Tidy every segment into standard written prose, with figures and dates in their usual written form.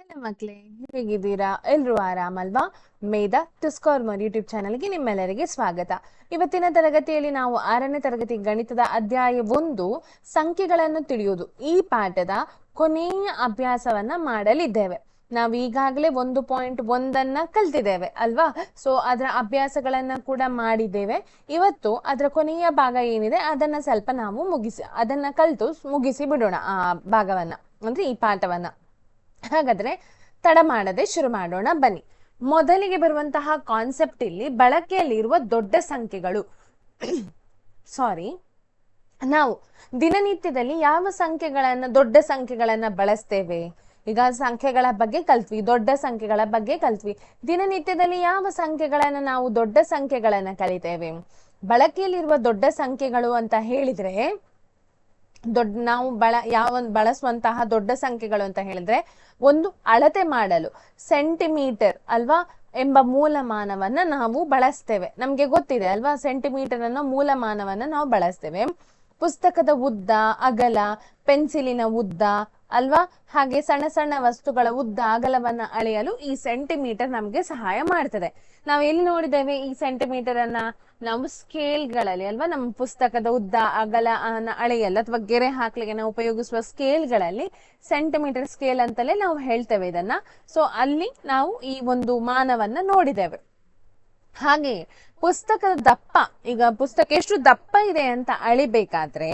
ಎಲ್ಲ ಮಕ್ಳೇ ಹೇಗಿದ್ದೀರಾ? ಎಲ್ರೂ ಆರಾಮಲ್ವಾ? ಮೇಧಾ ತುಸ್ಕಾರ್ಮರ್ ಯೂಟ್ಯೂಬ್ ಚಾನಲ್ಗೆ ನಿಮ್ಮೆಲ್ಲರಿಗೆ ಸ್ವಾಗತ. ಇವತ್ತಿನ ತರಗತಿಯಲ್ಲಿ ನಾವು 6ನೇ ತರಗತಿ ಗಣಿತದ ಅಧ್ಯಾಯ 1 ಸಂಖ್ಯೆಗಳನ್ನು ತಿಳಿಯುವುದು ಈ ಪಾಠದ ಕೊನೆಯ ಅಭ್ಯಾಸವನ್ನ ಮಾಡಲಿದ್ದೇವೆ. ನಾವು ಈಗಾಗಲೇ 1.1 ಕಲ್ತಿದ್ದೇವೆ ಅಲ್ವಾ? ಸೊ ಅದರ ಅಭ್ಯಾಸಗಳನ್ನ ಕೂಡ ಮಾಡಿದ್ದೇವೆ. ಇವತ್ತು ಅದರ ಕೊನೆಯ ಭಾಗ ಏನಿದೆ ಅದನ್ನ ಸ್ವಲ್ಪ ನಾವು ಅದನ್ನ ಕಲ್ತು ಮುಗಿಸಿ ಬಿಡೋಣ. ಆ ಭಾಗವನ್ನ ಅಂದ್ರೆ ಈ ಪಾಠವನ್ನ. ಹಾಗಾದ್ರೆ ತಡ ಮಾಡದೆ ಶುರು ಮಾಡೋಣ ಬನ್ನಿ. ಮೊದಲಿಗೆ ಬರುವಂತಹ ಕಾನ್ಸೆಪ್ಟ್ ಇಲ್ಲಿ ಬಳಕೆಯಲ್ಲಿರುವ ದೊಡ್ಡ ಸಂಖ್ಯೆಗಳು. ಸಾರಿ, ನಾವು ದಿನನಿತ್ಯದಲ್ಲಿ ಯಾವ ದೊಡ್ಡ ಸಂಖ್ಯೆಗಳನ್ನ ಬಳಸ್ತೇವೆ? ಈಗ ಸಂಖ್ಯೆಗಳ ಬಗ್ಗೆ ಕಲ್ತ್ವಿ, ದೊಡ್ಡ ಸಂಖ್ಯೆಗಳ ಬಗ್ಗೆ ಕಲ್ತ್ವಿ. ದಿನನಿತ್ಯದಲ್ಲಿ ಯಾವ ಸಂಖ್ಯೆಗಳನ್ನ ನಾವು ದೊಡ್ಡ ಸಂಖ್ಯೆಗಳನ್ನ ಕಲಿತೇವೆ? ಬಳಕೆಯಲ್ಲಿರುವ ದೊಡ್ಡ ಸಂಖ್ಯೆಗಳು ಅಂತ ಹೇಳಿದ್ರೆ ನಾವು ಬಳಸುವಂತಹ ದೊಡ್ಡ ಸಂಖ್ಯೆಗಳು ಅಂತ ಹೇಳಿದ್ರೆ, ಒಂದು ಅಳತೆ ಮಾಡಲು ಸೆಂಟಿಮೀಟರ್ ಅಲ್ವಾ ಎಂಬ ಮೂಲಮಾನವನ್ನ ನಾವು ಬಳಸ್ತೇವೆ. ನಮ್ಗೆ ಗೊತ್ತಿದೆ ಅಲ್ವಾ, ಸೆಂಟಿಮೀಟರ್ ಅನ್ನೋ ಮೂಲಮಾನವನ್ನ ನಾವು ಬಳಸ್ತೇವೆ. ಪುಸ್ತಕದ ಉದ್ದ, ಅಗಲ, ಪೆನ್ಸಿಲಿನ ಉದ್ದ ಅಲ್ವಾ, ಹಾಗೆ ಸಣ್ಣ ಸಣ್ಣ ವಸ್ತುಗಳ ಉದ್ದ ಅಗಲವನ್ನ ಅಳೆಯಲು ಈ ಸೆಂಟಿಮೀಟರ್ ನಮ್ಗೆ ಸಹಾಯ ಮಾಡ್ತದೆ. ನಾವು ಎಲ್ಲಿ ನೋಡಿದ್ದೇವೆ ಈ ಸೆಂಟಿಮೀಟರ್ ಅನ್ನ? ನಾವು ಸ್ಕೇಲ್ಗಳಲ್ಲಿ ಅಲ್ವಾ, ನಮ್ಮ ಪುಸ್ತಕದ ಉದ್ದ ಅಗಲ ಅಳೆಯಲ್ಲ ಅಥವಾ ಗೆರೆ ಹಾಕ್ಲಿಕ್ಕೆ ನಾವು ಉಪಯೋಗಿಸುವ ಸ್ಕೇಲ್ಗಳಲ್ಲಿ ಸೆಂಟಿಮೀಟರ್ ಸ್ಕೇಲ್ ಅಂತಲೇ ನಾವು ಹೇಳ್ತೇವೆ ಇದನ್ನ. ಸೊ ಅಲ್ಲಿ ನಾವು ಈ ಒಂದು ಮಾನವನ್ನ ನೋಡಿದ್ದೇವೆ. ಹಾಗೆ ಪುಸ್ತಕದ ದಪ್ಪ, ಈಗ ಪುಸ್ತಕ ಎಷ್ಟು ದಪ್ಪ ಇದೆ ಅಂತ ಅಳಿಬೇಕಾದ್ರೆ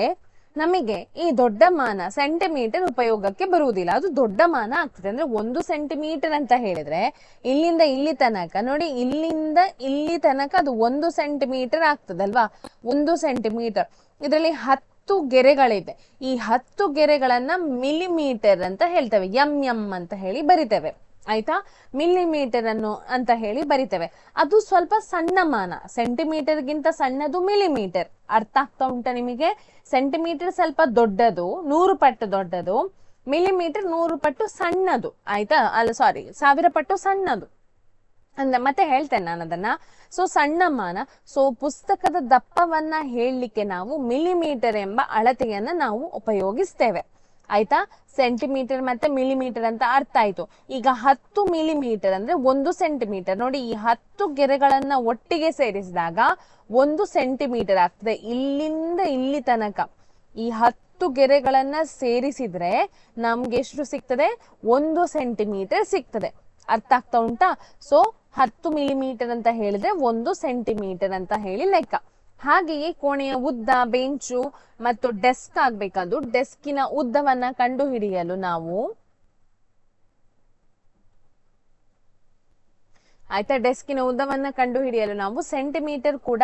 ನಮಗೆ ಈ ದೊಡ್ಡ ಮಾನ ಸೆಂಟಿಮೀಟರ್ ಉಪಯೋಗಕ್ಕೆ ಬರುವುದಿಲ್ಲ, ಅದು ದೊಡ್ಡ ಮಾನ ಆಗ್ತದೆ. ಅಂದ್ರೆ 1 ಸೆಂಟಿಮೀಟರ್ ಅಂತ ಹೇಳಿದ್ರೆ ಇಲ್ಲಿಂದ ಇಲ್ಲಿ ತನಕ ನೋಡಿ, ಇಲ್ಲಿಂದ ಇಲ್ಲಿ ತನಕ ಅದು 1 ಸೆಂಟಿಮೀಟರ್ ಆಗ್ತದಲ್ವಾ? 1 ಸೆಂಟಿಮೀಟರ್. ಇದರಲ್ಲಿ 10 ಗೆರೆಗಳಿವೆ. ಈ 10 ಗೆರೆಗಳನ್ನ ಮಿಲಿಮೀಟರ್ ಅಂತ ಹೇಳ್ತೇವೆ, ಎಂ ಅಂತ ಹೇಳಿ ಬರಿತೇವೆ. ಆಯ್ತಾ? ಮಿಲಿಮೀಟರ್ ಅಂತ ಹೇಳಿ ಬರಿತೇವೆ. ಅದು ಸ್ವಲ್ಪ ಸಣ್ಣ ಮಾನ, ಸೆಂಟಿಮೀಟರ್ಗಿಂತ ಸಣ್ಣದು ಮಿಲಿಮೀಟರ್. ಅರ್ಥ ಆಗ್ತಾ ಉಂಟ ನಿಮಗೆ? ಸೆಂಟಿಮೀಟರ್ ಸ್ವಲ್ಪ ದೊಡ್ಡದು, 100 ಪಟ್ಟು ದೊಡ್ಡದು. ಮಿಲಿಮೀಟರ್ 100 ಪಟ್ಟು ಸಣ್ಣದು. ಆಯ್ತಾ? ಅಲ್ಲ ಸಾರಿ, 1000 ಪಟ್ಟು ಸಣ್ಣದು ಮತ್ತೆ ಹೇಳ್ತೇನೆ ನಾನು ಅದನ್ನ. ಸೊ ಸಣ್ಣ ಮಾನ. ಸೊ ಪುಸ್ತಕದ ದಪ್ಪವನ್ನ ಹೇಳಲಿಕ್ಕೆ ನಾವು ಮಿಲಿಮೀಟರ್ ಎಂಬ ಅಳತೆಯನ್ನ ನಾವು ಉಪಯೋಗಿಸ್ತೇವೆ. ಆಯ್ತಾ? ಸೆಂಟಿಮೀಟರ್ ಮತ್ತೆ ಮಿಲಿಮೀಟರ್ ಅಂತ ಅರ್ಥ ಆಯ್ತು. ಈಗ 10 ಮಿಲಿಮೀಟರ್ ಅಂದ್ರೆ 1 ಸೆಂಟಿಮೀಟರ್. ನೋಡಿ, ಈ 10 ಗೆರೆಗಳನ್ನ ಒಟ್ಟಿಗೆ ಸೇರಿಸಿದಾಗ 1 ಸೆಂಟಿಮೀಟರ್ ಆಗ್ತದೆ. ಇಲ್ಲಿಂದ ಇಲ್ಲಿ ತನಕ ಈ 10 ಗೆರೆಗಳನ್ನ ಸೇರಿಸಿದ್ರೆ ನಮ್ಗೆ ಎಷ್ಟು ಸಿಗ್ತದೆ? 1 ಸೆಂಟಿಮೀಟರ್ ಸಿಗ್ತದೆ. ಅರ್ಥ ಆಗ್ತಾ ಉಂಟಾ? ಸೊ 10 ಮಿಲಿಮೀಟರ್ ಅಂತ ಹೇಳಿದ್ರೆ 1 ಸೆಂಟಿಮೀಟರ್ ಅಂತ ಹೇಳಿ ಲೆಕ್ಕ. ಹಾಗೆಯೇ ಕೋಣೆಯ ಉದ್ದ, ಬೆಂಚು ಮತ್ತು ಡೆಸ್ಕ್ ಆಗ್ಬೇಕಾದ್ರು ಡೆಸ್ಕಿನ ಉದ್ದವನ್ನ ಕಂಡು ಹಿಡಿಯಲು ನಾವು ಡೆಸ್ಕಿನ ಉದ್ದವನ್ನ ಕಂಡು ಹಿಡಿಯಲು ನಾವು ಸೆಂಟಿಮೀಟರ್ ಕೂಡ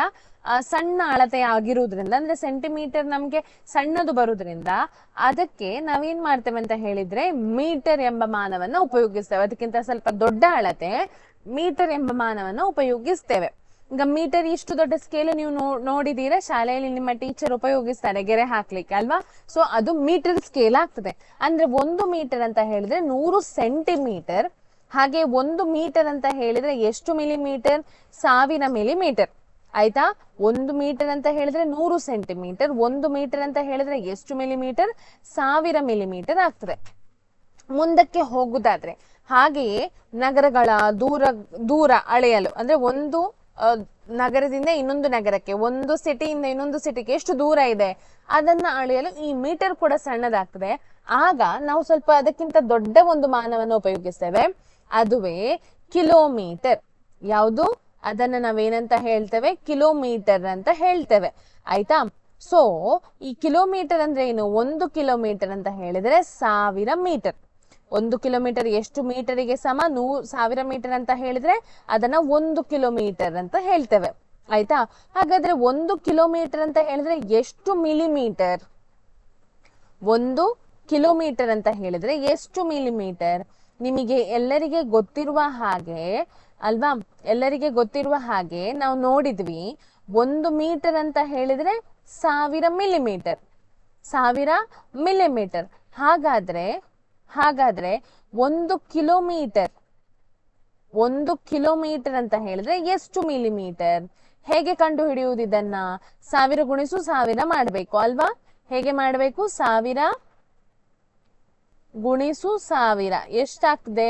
ಸಣ್ಣ ಅಳತೆ ಆಗಿರುವುದರಿಂದ, ಅಂದ್ರೆ ಸೆಂಟಿಮೀಟರ್ ನಮ್ಗೆ ಸಣ್ಣದು ಬರುವುದರಿಂದ ಅದಕ್ಕೆ ನಾವೇನ್ ಮಾಡ್ತೇವೆ ಅಂತ ಹೇಳಿದ್ರೆ ಮೀಟರ್ ಎಂಬ ಮಾನವನ್ನ ಉಪಯೋಗಿಸ್ತೇವೆ. ಅದಕ್ಕಿಂತ ಸ್ವಲ್ಪ ದೊಡ್ಡ ಅಳತೆ ಮೀಟರ್ ಎಂಬ ಮಾನವನ್ನ ಉಪಯೋಗಿಸ್ತೇವೆ. ಈಗ ಮೀಟರ್ ಇಷ್ಟು ದೊಡ್ಡ ಸ್ಕೇಲ್ ನೀವು ನೋಡಿದೀರಾ ಶಾಲೆಯಲ್ಲಿ, ನಿಮ್ಮ ಟೀಚರ್ ಉಪಯೋಗಿಸ್ತಾರೆ ಗೆರೆ ಹಾಕ್ಲಿಕ್ಕೆ ಅಲ್ವಾ? ಸೊ ಅದು ಮೀಟರ್ ಸ್ಕೇಲ್ ಆಗ್ತದೆ. ಅಂದ್ರೆ 1 ಮೀಟರ್ ಅಂತ ಹೇಳಿದ್ರೆ 100 ಸೆಂಟಿಮೀಟರ್. ಹಾಗೆ 1 ಮೀಟರ್ ಅಂತ ಹೇಳಿದ್ರೆ ಎಷ್ಟು ಮಿಲಿಮೀಟರ್? 1000 ಮಿಲಿಮೀಟರ್. ಆಯ್ತಾ? 1 ಮೀಟರ್ ಅಂತ ಹೇಳಿದ್ರೆ 100 ಸೆಂಟಿಮೀಟರ್. 1 ಮೀಟರ್ ಅಂತ ಹೇಳಿದ್ರೆ ಎಷ್ಟು ಮಿಲಿಮೀಟರ್? 1000 ಮಿಲಿಮೀಟರ್ ಆಗ್ತದೆ. ಮುಂದಕ್ಕೆ ಹೋಗುದಾದ್ರೆ ಹಾಗೆಯೇ ನಗರಗಳ ದೂರ ಅಳೆಯಲು, ಅಂದ್ರೆ ಒಂದು ನಗರದಿಂದ ಇನ್ನೊಂದು ನಗರಕ್ಕೆ, ಒಂದು ಸಿಟಿಯಿಂದ ಇನ್ನೊಂದು ಸಿಟಿಗೆ ಎಷ್ಟು ದೂರ ಇದೆ ಅದನ್ನ ಅಳೆಯಲು ಈ ಮೀಟರ್ ಕೂಡ ಸಣ್ಣದಾಗ್ತದೆ. ಆಗ ನಾವು ಸ್ವಲ್ಪ ಅದಕ್ಕಿಂತ ದೊಡ್ಡ ಒಂದು ಮಾನವನ್ನು ಉಪಯೋಗಿಸ್ತೇವೆ, ಅದುವೇ ಕಿಲೋಮೀಟರ್. ಯಾವುದು? ಅದನ್ನ ನಾವೇನಂತ ಹೇಳ್ತೇವೆ? ಕಿಲೋಮೀಟರ್ ಅಂತ ಹೇಳ್ತೇವೆ. ಆಯ್ತಾ? ಸೊ ಈ ಕಿಲೋಮೀಟರ್ ಅಂದ್ರೆ ಏನು? 1 ಕಿಲೋಮೀಟರ್ ಅಂತ ಹೇಳಿದ್ರೆ 1000 ಮೀಟರ್. 1 ಕಿಲೋಮೀಟರ್ ಎಷ್ಟು ಮೀಟರಿಗೆ ಸಮ? 1000 ಮೀಟರ್ ಅಂತ ಹೇಳಿದ್ರೆ ಅದನ್ನ 1 ಕಿಲೋಮೀಟರ್ ಅಂತ ಹೇಳ್ತೇವೆ. ಆಯ್ತಾ? ಹಾಗಾದ್ರೆ 1 ಕಿಲೋಮೀಟರ್ ಅಂತ ಹೇಳಿದ್ರೆ ಎಷ್ಟು ಮಿಲಿಮೀಟರ್? 1 ಕಿಲೋಮೀಟರ್ ಅಂತ ಹೇಳಿದ್ರೆ ಎಷ್ಟು ಮಿಲಿಮೀಟರ್? ನಿಮಗೆ ಎಲ್ಲರಿಗೆ ಗೊತ್ತಿರುವ ಹಾಗೆ ಅಲ್ವಾ, ಎಲ್ಲರಿಗೆ ಗೊತ್ತಿರುವ ಹಾಗೆ ನಾವು ನೋಡಿದ್ವಿ, 1 ಮೀಟರ್ ಅಂತ ಹೇಳಿದ್ರೆ 1000 ಮಿಲಿಮೀಟರ್. 1000 ಮಿಲಿಮೀಟರ್. ಹಾಗಾದ್ರೆ 1 ಕಿಲೋಮೀಟರ್ ಅಂತ ಹೇಳಿದ್ರೆ ಎಷ್ಟು ಮಿಲಿಮೀಟರ್? ಹೇಗೆ ಕಂಡು ಹಿಡಿಯುವುದು ಇದನ್ನ? 1000 ಗುಣಿಸು 1000 ಮಾಡಬೇಕು ಅಲ್ವಾ? ಹೇಗೆ ಮಾಡಬೇಕು? 1000 ಗುಣಿಸು 1000 ಎಷ್ಟಾಗ್ತದೆ?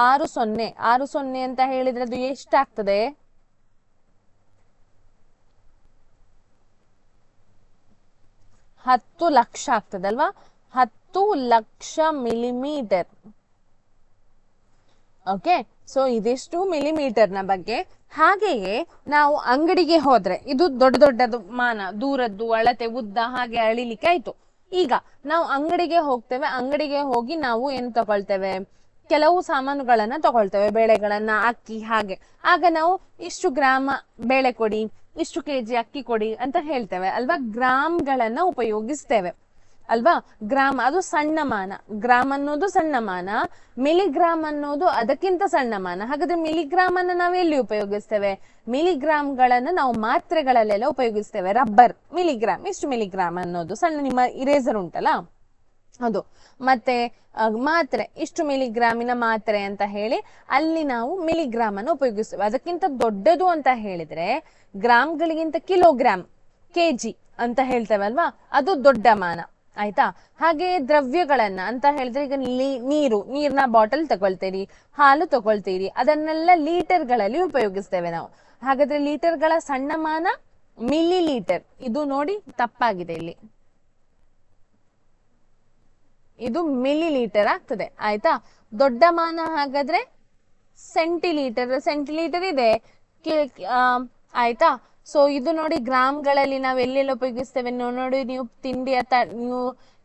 6 0 ಅಂತ ಹೇಳಿದ್ರೆ ಅದು ಎಷ್ಟಾಗ್ತದೆ? 10 ಲಕ್ಷ ಆಗ್ತದಲ್ವಾ? 10 ಲಕ್ಷ ಮಿಲಿಮೀಟರ್. ಓಕೆ, ಸೊ ಇದಿಷ್ಟು ಮಿಲಿಮೀಟರ್ನ ಬಗ್ಗೆ. ಹಾಗೆಯೇ ನಾವು ಅಂಗಡಿಗೆ ಹೋದ್ರೆ ಇದು ದೊಡ್ಡ ದೊಡ್ಡದು ಮಾನ, ದೂರದ್ದು ಅಳತೆ, ಉದ್ದ ಹಾಗೆ ಅಳಿಲಿಕ್ಕೆ ಆಯ್ತು. ಈಗ ನಾವು ಅಂಗಡಿಗೆ ಹೋಗ್ತೇವೆ, ಅಂಗಡಿಗೆ ಹೋಗಿ ನಾವು ಏನು ತಗೊಳ್ತೇವೆ? ಕೆಲವು ಸಾಮಾನುಗಳನ್ನ ತಗೊಳ್ತೇವೆ, ಬೇಳೆಗಳನ್ನ, ಅಕ್ಕಿ ಹಾಗೆ. ಆಗ ನಾವು ಇಷ್ಟು ಗ್ರಾಮ ಬೇಳೆ ಕೊಡಿ, ಇಷ್ಟು ಕೆಜಿ ಅಕ್ಕಿ ಕೊಡಿ ಅಂತ ಹೇಳ್ತೇವೆ ಅಲ್ವಾ? ಗ್ರಾಮ್ಗಳನ್ನ ಉಪಯೋಗಿಸ್ತೇವೆ ಅಲ್ವಾ? ಗ್ರಾಮ್ ಅದು ಸಣ್ಣ ಮಾನ, ಗ್ರಾಮ್ ಅನ್ನೋದು ಸಣ್ಣ ಮಾನ, ಮಿಲಿಗ್ರಾಮ್ ಅನ್ನೋದು ಅದಕ್ಕಿಂತ ಸಣ್ಣ ಮಾನ. ಹಾಗಾದ್ರೆ ಮಿಲಿಗ್ರಾಮ್ ಅನ್ನ ನಾವು ಎಲ್ಲಿ ಉಪಯೋಗಿಸ್ತೇವೆ? ಮಿಲಿಗ್ರಾಮ್ಗಳನ್ನ ನಾವು ಮಾತ್ರೆಗಳಲ್ಲೆಲ್ಲ ಉಪಯೋಗಿಸ್ತೇವೆ. ರಬ್ಬರ್ ಮಿಲಿಗ್ರಾಮ್, ಇಷ್ಟು ಮಿಲಿಗ್ರಾಮ್ ಅನ್ನೋದು ಸಣ್ಣ, ನಿಮ್ಮ ಇರೇಸರ್ ಉಂಟಲ್ಲ ಅದು. ಮತ್ತೆ ಮಾತ್ರೆ, ಇಷ್ಟು ಮಿಲಿಗ್ರಾಮಿನ ಮಾತ್ರೆ ಅಂತ ಹೇಳಿ ಅಲ್ಲಿ ನಾವು ಮಿಲಿಗ್ರಾಮ್ ಅನ್ನು ಉಪಯೋಗಿಸ್ತೇವೆ. ಅದಕ್ಕಿಂತ ದೊಡ್ಡದು ಅಂತ ಹೇಳಿದ್ರೆ ಗ್ರಾಮ್ಗಳಿಗಿಂತ ಕಿಲೋಗ್ರಾಮ್, ಕೆಜಿ ಅಂತ ಹೇಳ್ತೇವೆ ಅಲ್ವಾ? ಅದು ದೊಡ್ಡ ಮಾನ. ಆಯ್ತಾ? ಹಾಗೆ ದ್ರವ್ಯಗಳನ್ನ ಅಂತ ಹೇಳಿದ್ರೆ ಈಗ ನೀರ್ನ ಬಾಟಲ್ ತಗೊಳ್ತೀರಿ, ಹಾಲು ತಗೊಳ್ತೀರಿ, ಅದನ್ನೆಲ್ಲ ಲೀಟರ್ಗಳಲ್ಲಿ ಉಪಯೋಗಿಸ್ತೇವೆ ನಾವು. ಹಾಗಾದ್ರೆ ಲೀಟರ್ಗಳ ಸಣ್ಣ ಮಾನ ಮಿಲಿ ಲೀಟರ್. ಇದು ನೋಡಿ ತಪ್ಪಾಗಿದೆ ಇಲ್ಲಿ, ಇದು ಮಿಲಿ ಲೀಟರ್ ಆಗ್ತದೆ. ಆಯ್ತಾ? ದೊಡ್ಡ ಮಾನ ಹಾಗಾದ್ರೆ ಸೆಂಟಿಲೀಟರ್ ಇದೆ. ಆಯ್ತಾ? ಸೊ ಇದು ನೋಡಿ ಗ್ರಾಮ್ಗಳಲ್ಲಿ ನಾವು ಎಲ್ಲೆಲ್ಲ ಉಪಯೋಗಿಸ್ತೇವೆ ನೋಡಿ. ನೀವು ತಿಂಡಿ ನೀವು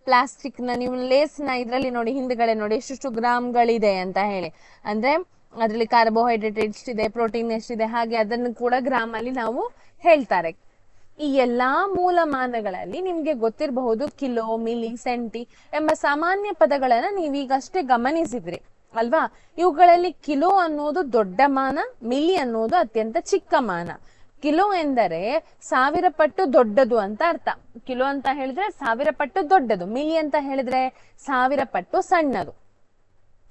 ಪ್ಲಾಸ್ಟಿಕ್ ನ, ನೀವು ಲೇಸ್ ನ ಇದ್ರಲ್ಲಿ ನೋಡಿ, ಹಿಂದ್ಗಡೆ ನೋಡಿ ಎಷ್ಟೆಷ್ಟು ಗ್ರಾಮ್ಗಳಿದೆ ಅಂತ ಹೇಳಿ. ಅಂದ್ರೆ ಅದ್ರಲ್ಲಿ ಕಾರ್ಬೋಹೈಡ್ರೇಟ್ ಎಷ್ಟಿದೆ, ಪ್ರೋಟೀನ್ ಎಷ್ಟಿದೆ, ಹಾಗೆ ಅದನ್ನು ಕೂಡ ಗ್ರಾಮ್ ಅಲ್ಲಿ ನಾವು ಹೇಳ್ತಾರೆ. ಈ ಎಲ್ಲಾ ಮೂಲಮಾನಗಳಲ್ಲಿ ನಿಮ್ಗೆ ಗೊತ್ತಿರಬಹುದು ಕಿಲೋ, ಮಿಲಿ, ಸೆಂಟಿ ಎಂಬ ಸಾಮಾನ್ಯ ಪದಗಳನ್ನ ನೀವೀಗಷ್ಟೇ ಗಮನಿಸಿದ್ರಿ ಅಲ್ವಾ? ಇವುಗಳಲ್ಲಿ ಕಿಲೋ ಅನ್ನೋದು ದೊಡ್ಡ ಮಾನ, ಮಿಲಿ ಅನ್ನೋದು ಅತ್ಯಂತ ಚಿಕ್ಕ ಮಾನ. ಕಿಲೋ ಎಂದರೆ 1000 ಪಟ್ಟು ದೊಡ್ಡದು ಅಂತ ಅರ್ಥ. ಕಿಲೋ ಅಂತ ಹೇಳಿದ್ರೆ 1000 ಪಟ್ಟು ದೊಡ್ಡದು, ಮಿಲಿ ಅಂತ ಹೇಳಿದ್ರೆ 1000 ಪಟ್ಟು ಸಣ್ಣದು.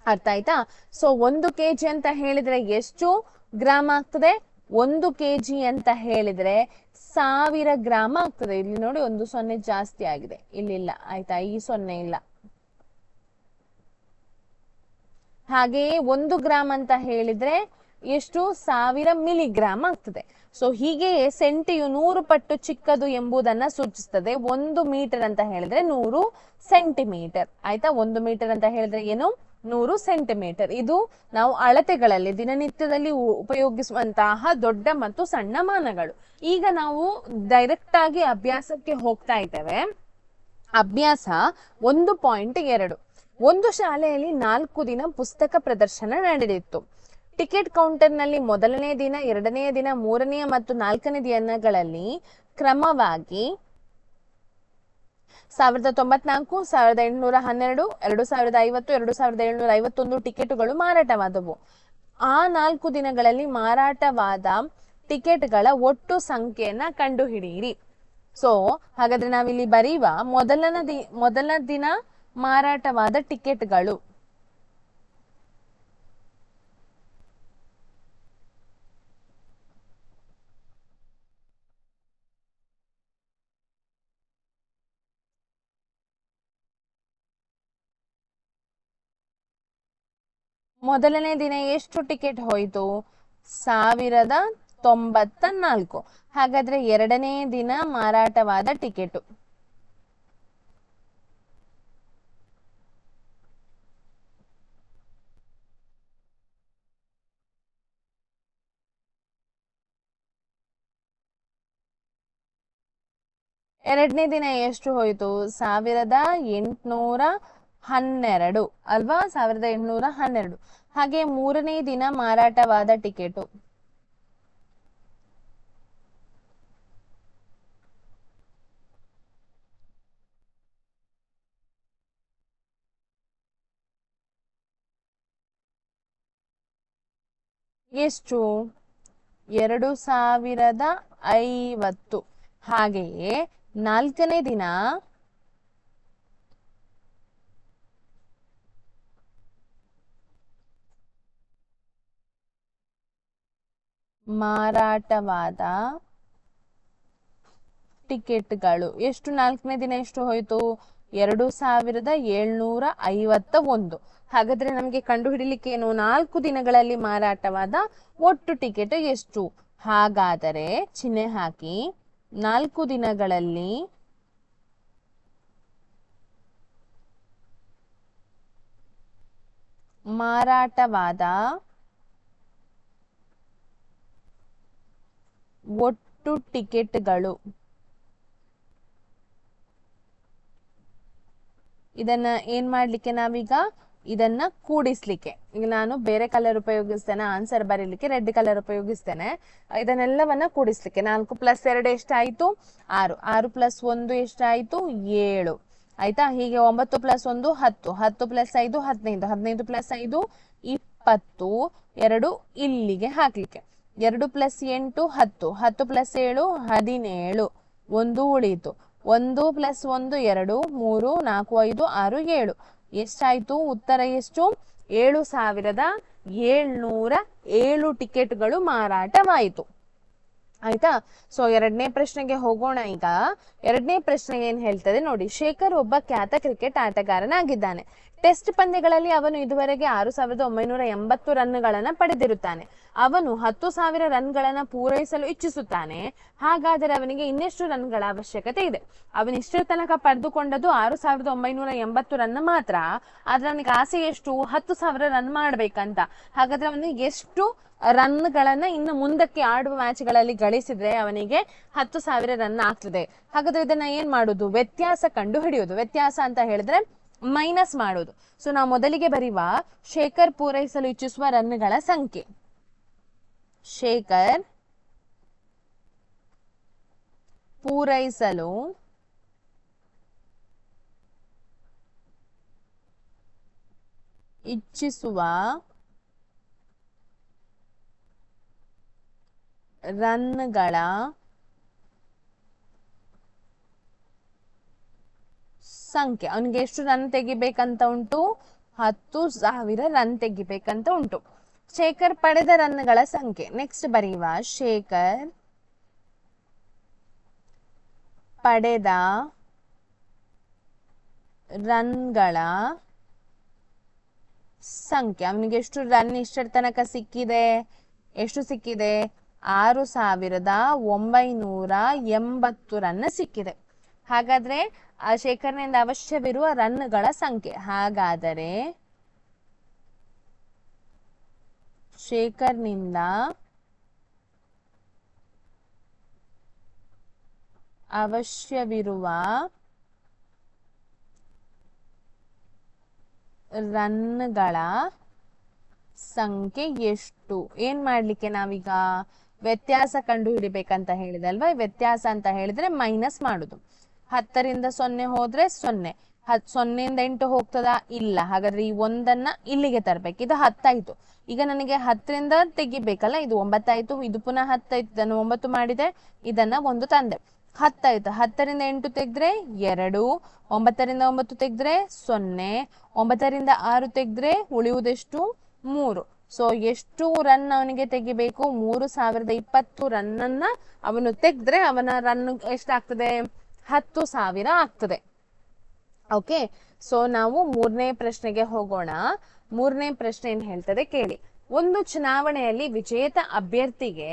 ಅರ್ಥ ಆಯ್ತಾ? ಸೊ 1 kg ಅಂತ ಹೇಳಿದ್ರೆ ಎಷ್ಟು ಗ್ರಾಮ್ ಆಗ್ತದೆ? 1 kg ಅಂತ ಹೇಳಿದ್ರೆ 1000 ಗ್ರಾಮ್ ಆಗ್ತದೆ. ಇಲ್ಲಿ ನೋಡಿ 1 0 ಜಾಸ್ತಿ ಆಗಿದೆ, ಇಲ್ಲಿಲ್ಲ. ಆಯ್ತಾ? ಈ 0 ಇಲ್ಲ. ಹಾಗೆಯೇ 1 ಗ್ರಾಮ್ ಅಂತ ಹೇಳಿದ್ರೆ ಎಷ್ಟು? 1000 ಮಿಲಿಗ್ರಾಮ್ ಆಗ್ತದೆ. ಸೊ ಹೀಗೆಯೇ ಸೆಂಟಿಯು 100 ಪಟ್ಟು ಚಿಕ್ಕದು ಎಂಬುದನ್ನ ಸೂಚಿಸ್ತದೆ. 1 ಮೀಟರ್ ಅಂತ ಹೇಳಿದ್ರೆ 100 ಸೆಂಟಿಮೀಟರ್. ಆಯ್ತಾ? 1 ಮೀಟರ್ ಅಂತ ಹೇಳಿದ್ರೆ ಏನು? 100 ಸೆಂಟಿಮೀಟರ್. ಇದು ನಾವು ಅಳತೆಗಳಲ್ಲಿ ದಿನನಿತ್ಯದಲ್ಲಿ ಉಪಯೋಗಿಸುವಂತಹ ದೊಡ್ಡ ಮತ್ತು ಸಣ್ಣ ಮಾನಗಳು. ಈಗ ನಾವು ಡೈರೆಕ್ಟ್ ಆಗಿ ಅಭ್ಯಾಸಕ್ಕೆ ಹೋಗ್ತಾ ಇದ್ದೇವೆ. ಅಭ್ಯಾಸ 1.2. ಒಂದು ಶಾಲೆಯಲ್ಲಿ 4 ದಿನ ಪುಸ್ತಕ ಪ್ರದರ್ಶನ ನಡೆದಿತ್ತು. ಟಿಕೆಟ್ ಕೌಂಟರ್ ನಲ್ಲಿ ಮೊದಲನೇ ದಿನ, 2ನೇ ದಿನ, 3ನೇ ಮತ್ತು 4ನೇ ದಿನಗಳಲ್ಲಿ ಕ್ರಮವಾಗಿ 1094, 1812, 2050, 2751 ಟಿಕೆಟುಗಳು ಮಾರಾಟವಾದವು. ಆ 4 ದಿನಗಳಲ್ಲಿ ಮಾರಾಟವಾದ ಟಿಕೆಟ್ಗಳ ಒಟ್ಟು ಸಂಖ್ಯೆಯನ್ನ ಕಂಡುಹಿಡಿಯಿರಿ. ಸೊ ಹಾಗಾದ್ರೆ ನಾವಿಲ್ಲಿ ಬರೆಯುವ ಮೊದಲ ದಿನ ಮಾರಾಟವಾದ ಟಿಕೆಟ್ಗಳು. ಮೊದಲನೇ ದಿನ ಎಷ್ಟು ಟಿಕೆಟ್ ಹೋಯಿತು? 1094. ಹಾಗಾದ್ರೆ 2ನೇ ದಿನ ಮಾರಾಟವಾದ ಟಿಕೆಟು ಎರಡನೇ ದಿನ ಎಷ್ಟು ಹೋಯ್ತು? 1812 ಅಲ್ವಾ? 1812. ಹಾಗೆ 3ನೇ ದಿನ ಮಾರಾಟವಾದ ಟಿಕೆಟು ಎಷ್ಟು? 2050. ಹಾಗೆಯೇ 4ನೇ ದಿನ ಮಾರಾಟವಾದ ಟಿಕೆಟ್ಗಳು ಎಷ್ಟು? 4ನೇ ದಿನ ಎಷ್ಟು ಹೋಯ್ತು? 2751. ಹಾಗಾದ್ರೆ ನಮಗೆ ಕಂಡುಹಿಡಿಲಿಕ್ಕೆ ಏನು, 4 ದಿನಗಳಲ್ಲಿ ಮಾರಾಟವಾದ ಒಟ್ಟು ಟಿಕೆಟ್ ಎಷ್ಟು? ಹಾಗಾದರೆ ಚಿಹ್ನೆ ಹಾಕಿ, 4 ದಿನಗಳಲ್ಲಿ ಮಾರಾಟವಾದ ಒಟ್ಟು ಟಿಕೆಟ್ಗಳು. ಇದನ್ನ ಏನ್ ಮಾಡ್ಲಿಕ್ಕೆ ನಾವೀಗ ಇದನ್ನ ಕೂಡಿಸ್ಲಿಕ್ಕೆ, ಈಗ ನಾನು ಬೇರೆ ಕಲರ್ ಉಪಯೋಗಿಸ್ತೇನೆ, ಆನ್ಸರ್ ಬರೀಲಿಕ್ಕೆ ರೆಡ್ ಕಲರ್ ಉಪಯೋಗಿಸ್ತೇನೆ. ಇದನ್ನೆಲ್ಲವನ್ನ ಕೂಡಿಸ್ಲಿಕ್ಕೆ 4 + 2 ಎಷ್ಟಾಯ್ತು? 6. 6 + 1 ಎಷ್ಟಾಯ್ತು? 7. ಆಯ್ತಾ? ಹೀಗೆ 9 + 1 10. 10 + 5 15. 15 + 5 20. 2 ಇಲ್ಲಿಗೆ ಹಾಕ್ಲಿಕ್ಕೆ. 2 + 8 10. 10 + 7 17. 1 ಉಳೀತು. 1 + 1 2 3 4 5 6 7. ಎಷ್ಟಾಯ್ತು? ಉತ್ತರ ಎಷ್ಟು? 7707 ಟಿಕೆಟ್ಗಳು ಮಾರಾಟವಾಯಿತು. ಆಯ್ತಾ? ಸೊ ಎರಡನೇ ಪ್ರಶ್ನೆಗೆ ಹೋಗೋಣ. ಈಗ ಎರಡನೇ ಪ್ರಶ್ನೆ ಏನ್ ಹೇಳ್ತದೆ ನೋಡಿ. ಶೇಖರ್ ಒಬ್ಬ ಖ್ಯಾತ ಕ್ರಿಕೆಟ್ ಆಟಗಾರನಾಗಿದ್ದಾನೆ. ಟೆಸ್ಟ್ ಪಂದ್ಯಗಳಲ್ಲಿ ಅವನು ಇದುವರೆಗೆ 6980 ರನ್ಗಳನ್ನ ಪಡೆದಿರುತ್ತಾನೆ. ಅವನು 10,000 ರನ್ಗಳನ್ನ ಪೂರೈಸಲು ಇಚ್ಛಿಸುತ್ತಾನೆ. ಹಾಗಾದರೆ ಅವನಿಗೆ ಇನ್ನೆಷ್ಟು ರನ್ಗಳ ಅವಶ್ಯಕತೆ ಇದೆ? ಅವನಿಷ್ಟರ ತನಕ ಪಡೆದುಕೊಂಡದ್ದು 6980 ರನ್ ಮಾತ್ರ. ಆದ್ರೆ ಅವನಿಗೆ ಆಸೆ ಎಷ್ಟು? 10,000 ರನ್ ಮಾಡ್ಬೇಕಂತ. ಹಾಗಾದ್ರೆ ಅವನಿಗೆ ಎಷ್ಟು ರನ್ಗಳನ್ನ ಇನ್ನು ಮುಂದಕ್ಕೆ ಆಡುವ ಮ್ಯಾಚ್ಗಳಲ್ಲಿ ಗಳಿಸಿದ್ರೆ ಅವನಿಗೆ 10,000 ರನ್ ಆಗ್ತದೆ? ಹಾಗಾದ್ರೆ ಇದನ್ನ ಏನ್ ಮಾಡುದು? ವ್ಯತ್ಯಾಸ ಕಂಡು ಹಿಡಿಯುವುದು. ವ್ಯತ್ಯಾಸ ಅಂತ ಹೇಳಿದ್ರೆ ಮೈನಸ್ ಮಾಡುದು. ಸೊ ನಾವು ಮೊದಲಿಗೆ ಬರೆಯುವ ಶೇಖರ್ ಪೂರೈಸಲು ಇಚ್ಛಿಸುವ ರನ್ಗಳ ಸಂಖ್ಯೆ. ಶೇಖರ್ ಪೂರೈಸಲು ಇಚ್ಛಿಸುವ ರನ್ಗಳ ಸಂಖ್ಯೆ. ಅವನಿಗೆ ಎಷ್ಟು ರನ್ ತೆಗಿಬೇಕಂತ ಉಂಟು? 10,000 ರನ್ ತೆಗಿಬೇಕಂತ ಉಂಟು. ಶೇಖರ್ ಪಡೆದ ರನ್ಗಳ ಸಂಖ್ಯೆ. ನೆಕ್ಸ್ಟ್ ಬರೆಯುವ ಶೇಖರ್ ಪಡೆದ ರನ್ಗಳ ಸಂಖ್ಯೆ. ಅವನಿಗೆ ಎಷ್ಟು ರನ್ ಇಷ್ಟರ ತನಕ ಸಿಕ್ಕಿದೆ? ಎಷ್ಟು ಸಿಕ್ಕಿದೆ? 6980 ರನ್ ಸಿಕ್ಕಿದೆ. ಹಾಗಾದ್ರೆ ಆ ಶೇಖರ್ನಿಂದ ಅವಶ್ಯವಿರುವ ರನ್ಗಳ ಸಂಖ್ಯೆ. ಹಾಗಾದರೆ ಶೇಖರ್ನಿಂದ ಅವಶ್ಯವಿರುವ ರನ್ಗಳ ಸಂಖ್ಯೆ ಎಷ್ಟು? ಏನ್ ಮಾಡ್ಲಿಕ್ಕೆ ನಾವೀಗ ವ್ಯತ್ಯಾಸ ಕಂಡು ಹಿಡಿಬೇಕಂತ ಹೇಳಿದಲ್ವಾ. ವ್ಯತ್ಯಾಸ ಅಂತ ಹೇಳಿದ್ರೆ ಮೈನಸ್ ಮಾಡುದು. 10ರಿಂದ 0 ಹೋದ್ರೆ 0. 0ಯಿಂದ 8 ಹೋಗ್ತದಾ? ಇಲ್ಲ. ಹಾಗಾದ್ರೆ ಈ 1ಅನ್ನ ಇಲ್ಲಿಗೆ ತರ್ಬೇಕು. ಇದು 10 ಆಯ್ತು. ಈಗ ನನಗೆ 10ರಿಂದ ತೆಗಿಬೇಕಲ್ಲ. ಇದು 9 ಆಯ್ತು. ಇದು ಪುನಃ 10 ಆಯ್ತು. ಇದನ್ನು 9 ಮಾಡಿದೆ. ಇದನ್ನ 1 ತಂದೆ. 10 ಆಯ್ತು. 10ರಿಂದ 8 ತೆಗೆದ್ರೆ 2. 9ರಿಂದ 9 ತೆಗೆದ್ರೆ 0. 9ರಿಂದ 6 ತೆಗೆದ್ರೆ ಉಳಿಯುವುದೆಷ್ಟು? 3. ಸೊ ಎಷ್ಟು ರನ್ ಅವನಿಗೆ ತೆಗಿಬೇಕು? 3020 ರನ್ ಅನ್ನ ಅವನು ತೆಗೆದ್ರೆ ಅವನ ರನ್ ಎಷ್ಟಾಗ್ತದೆ? 10,000 ಆಗ್ತದೆ. ಓಕೆ. ಸೊ ನಾವು ಮೂರನೇ ಪ್ರಶ್ನೆಗೆ ಹೋಗೋಣ. ಮೂರನೇ ಪ್ರಶ್ನೆ ಏನ್ ಹೇಳ್ತದೆ ಕೇಳಿ. ಒಂದು ಚುನಾವಣೆಯಲ್ಲಿ ವಿಜೇತ ಅಭ್ಯರ್ಥಿಗೆ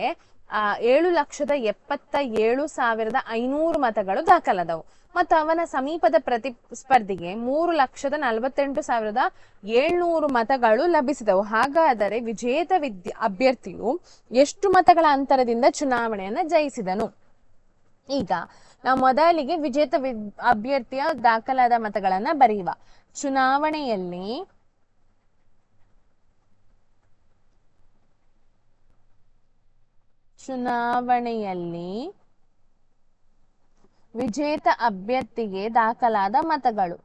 7,77,500 ಮತಗಳು ದಾಖಲಾದವು ಮತ್ತು ಅವನ ಸಮೀಪದ ಪ್ರತಿಸ್ಪರ್ಧಿಗೆ 3,48,700 ಮತಗಳು ಲಭಿಸಿದವು. ಹಾಗಾದರೆ ವಿಜೇತ ಅಭ್ಯರ್ಥಿಯು ಎಷ್ಟು ಮತಗಳ ಅಂತರದಿಂದ ಚುನಾವಣೆಯನ್ನ ಜಯಿಸಿದನು? ಈಗ ನಾವು ಮೊದಲಿಗೆ ವಿಜೇತ ಅಭ್ಯರ್ಥಿಯ ದಾಖಲಾದ ಮತಗಳನ್ನ ಬರೆಯುವ. ಚುನಾವಣೆಯಲ್ಲಿ ವಿಜೇತ ಅಭ್ಯರ್ಥಿಗೆ ದಾಖಲಾದ ಮತಗಳು.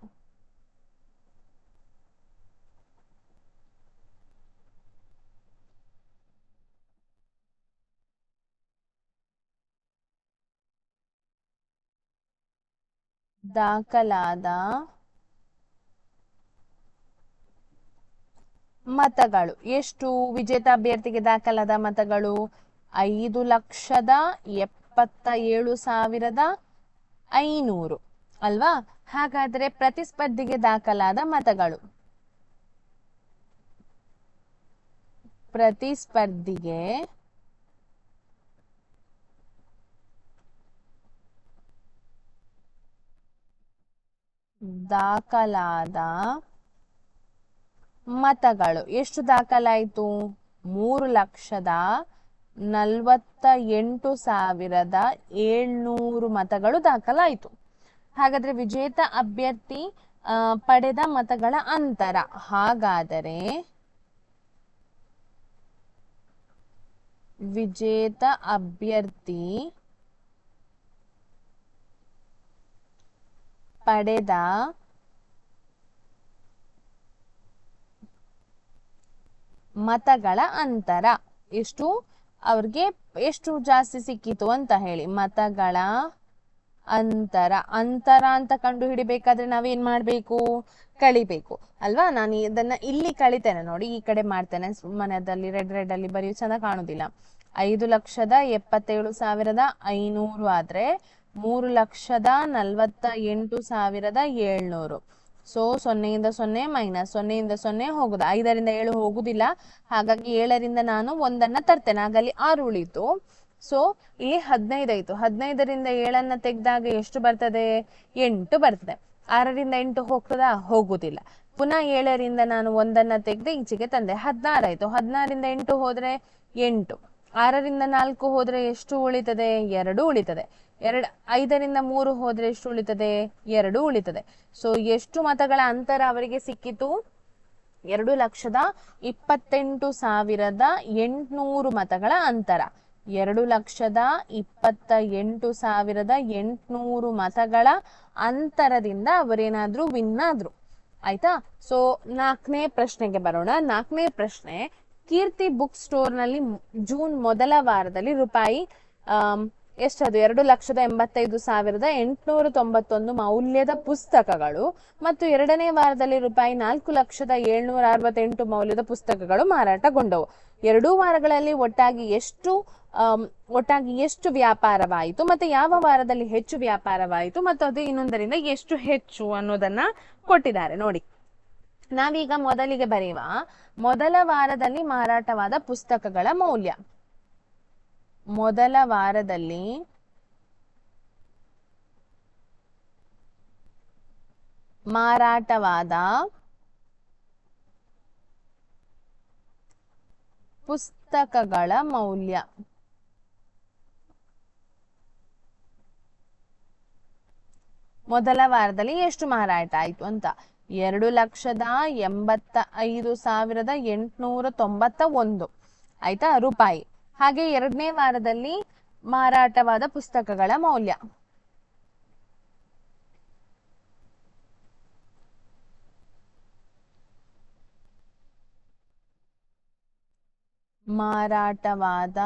ದಾಖಲಾದ ಮತಗಳು ಎಷ್ಟು? ವಿಜೇತ ಅಭ್ಯರ್ಥಿಗೆ ದಾಖಲಾದ ಮತಗಳು 5,77,500. ಅಲ್ವಾ? ಹಾಗಾದ್ರೆ ಪ್ರತಿಸ್ಪರ್ಧಿಗೆ ದಾಖಲಾದ ಮತಗಳು. ಪ್ರತಿಸ್ಪರ್ಧಿಗೆ ದಾಖಲಾದ ಮತಗಳು ಎಷ್ಟು ದಾಖಲಾಯಿತು? 3,48,700 ಮತಗಳು ದಾಖಲಾಯಿತು. ಹಾಗಾದ್ರೆ ವಿಜೇತ ಅಭ್ಯರ್ಥಿ ಪಡೆದ ಮತಗಳ ಅಂತರ. ಹಾಗಾದರೆ ವಿಜೇತ ಅಭ್ಯರ್ಥಿ ಪಡೆದ ಮತಗಳ ಅಂತರ ಎಷ್ಟು, ಅವ್ರಿಗೆ ಎಷ್ಟು ಜಾಸ್ತಿ ಸಿಕ್ಕಿತು ಅಂತ ಹೇಳಿ. ಮತಗಳ ಅಂತರ ಅಂತ ಕಂಡು ಹಿಡಿಬೇಕಾದ್ರೆ ನಾವೇನ್ ಮಾಡ್ಬೇಕು? ಕಳಿಬೇಕು ಅಲ್ವಾ? ನಾನು ಇದನ್ನ ಇಲ್ಲಿ ಕಳಿತೇನೆ ನೋಡಿ, ಈ ಕಡೆ ಮಾಡ್ತೇನೆ. ಮನೆಯಲ್ಲಿ ರೆಡ್ ಅಲ್ಲಿ ಬರೆಯು ಚೆಂದ ಕಾಣುದಿಲ್ಲ. 5,47,500 ಆದ್ರೆ 3,48,700. ಸೊ 0ಯಿಂದ 0 ಮೈನಸ್, 0ಯಿಂದ 0 ಹೋಗುದು, 5ರಿಂದ 7 ಹೋಗುದಿಲ್ಲ. ಹಾಗಾಗಿ 7ರಿಂದ ನಾನು 1ಅನ್ನ ತರ್ತೇನೆ, ಹಾಗಾಗಿ 6 ಉಳಿತು. ಸೊ ಇಲ್ಲಿ 15 ಆಯ್ತು. 15ರಿಂದ 7ಅನ್ನ ತೆಗೆದಾಗ ಎಷ್ಟು ಬರ್ತದೆ? 8 ಬರ್ತದೆ. 6ರಿಂದ 8 ಹೋಗ್ತದಾ? ಹೋಗುದಿಲ್ಲ. ಪುನಃ 7ರಿಂದ ನಾನು 1ಅನ್ನ ತೆಗೆದು ಈಚೆಗೆ ತಂದೆ, 16 ಆಯ್ತು. 16ರಿಂದ 8 ಹೋದ್ರೆ 8. 6ರಿಂದ 4 ಹೋದ್ರೆ ಎಷ್ಟು ಉಳಿತದೆ? 2 ಉಳಿತದೆ. 5ರಿಂದ 3 ಹೋದ್ರೆ ಎಷ್ಟು ಉಳಿತದೆ? 2 ಉಳಿತದೆ. ಸೊ ಎಷ್ಟು ಮತಗಳ ಅಂತರ ಅವರಿಗೆ ಸಿಕ್ಕಿತು? 2,28,800 ಮತಗಳ ಅಂತರ. 2,28,800 ಮತಗಳ ಅಂತರದಿಂದ ಅವರೇನಾದ್ರೂ ವಿನ್ ಆದ್ರು. ಆಯ್ತಾ? ಸೊ 4ನೇ ಪ್ರಶ್ನೆಗೆ ಬರೋಣ. 4ನೇ ಪ್ರಶ್ನೆ, ಕೀರ್ತಿ ಬುಕ್ ಸ್ಟೋರ್ ನಲ್ಲಿ ಜೂನ್ ಮೊದಲ ವಾರದಲ್ಲಿ ರೂಪಾಯಿ ಎಷ್ಟದು? 2,85,891 ಮೌಲ್ಯದ ಪುಸ್ತಕಗಳು ಮತ್ತು 2ನೇ ವಾರದಲ್ಲಿ ರೂಪಾಯಿ 4,768 ಮೌಲ್ಯದ ಪುಸ್ತಕಗಳು ಮಾರಾಟಗೊಂಡವು. 2 ವಾರಗಳಲ್ಲಿ ಒಟ್ಟಾಗಿ ಎಷ್ಟು ವ್ಯಾಪಾರವಾಯಿತು ಮತ್ತೆ ಯಾವ ವಾರದಲ್ಲಿ ಹೆಚ್ಚು ವ್ಯಾಪಾರವಾಯಿತು ಮತ್ತು ಅದು ಇನ್ನೊಂದರಿಂದ ಎಷ್ಟು ಹೆಚ್ಚು ಅನ್ನೋದನ್ನ ಕೊಟ್ಟಿದ್ದಾರೆ ನೋಡಿ. ನಾವೀಗ ಮೊದಲಿಗೆ ಬರೆಯುವ. ಮೊದಲ ವಾರದಲ್ಲಿ ಮಾರಾಟವಾದ ಪುಸ್ತಕಗಳ ಮೌಲ್ಯ. ಮೊದಲ ವಾರದಲ್ಲಿ ಮಾರಾಟವಾದ ಪುಸ್ತಕಗಳ ಮೌಲ್ಯ. ಮೊದಲ ವಾರದಲ್ಲಿ ಎಷ್ಟು ಮಾರಾಟ ಆಯ್ತು ಅಂತ. 2,85,891 ಆಯ್ತಾ ರೂಪಾಯಿ. ಹಾಗೆ 2ನೇ ವಾರದಲ್ಲಿ ಮಾರಾಟವಾದ ಪುಸ್ತಕಗಳ ಮೌಲ್ಯ. ಮಾರಾಟವಾದ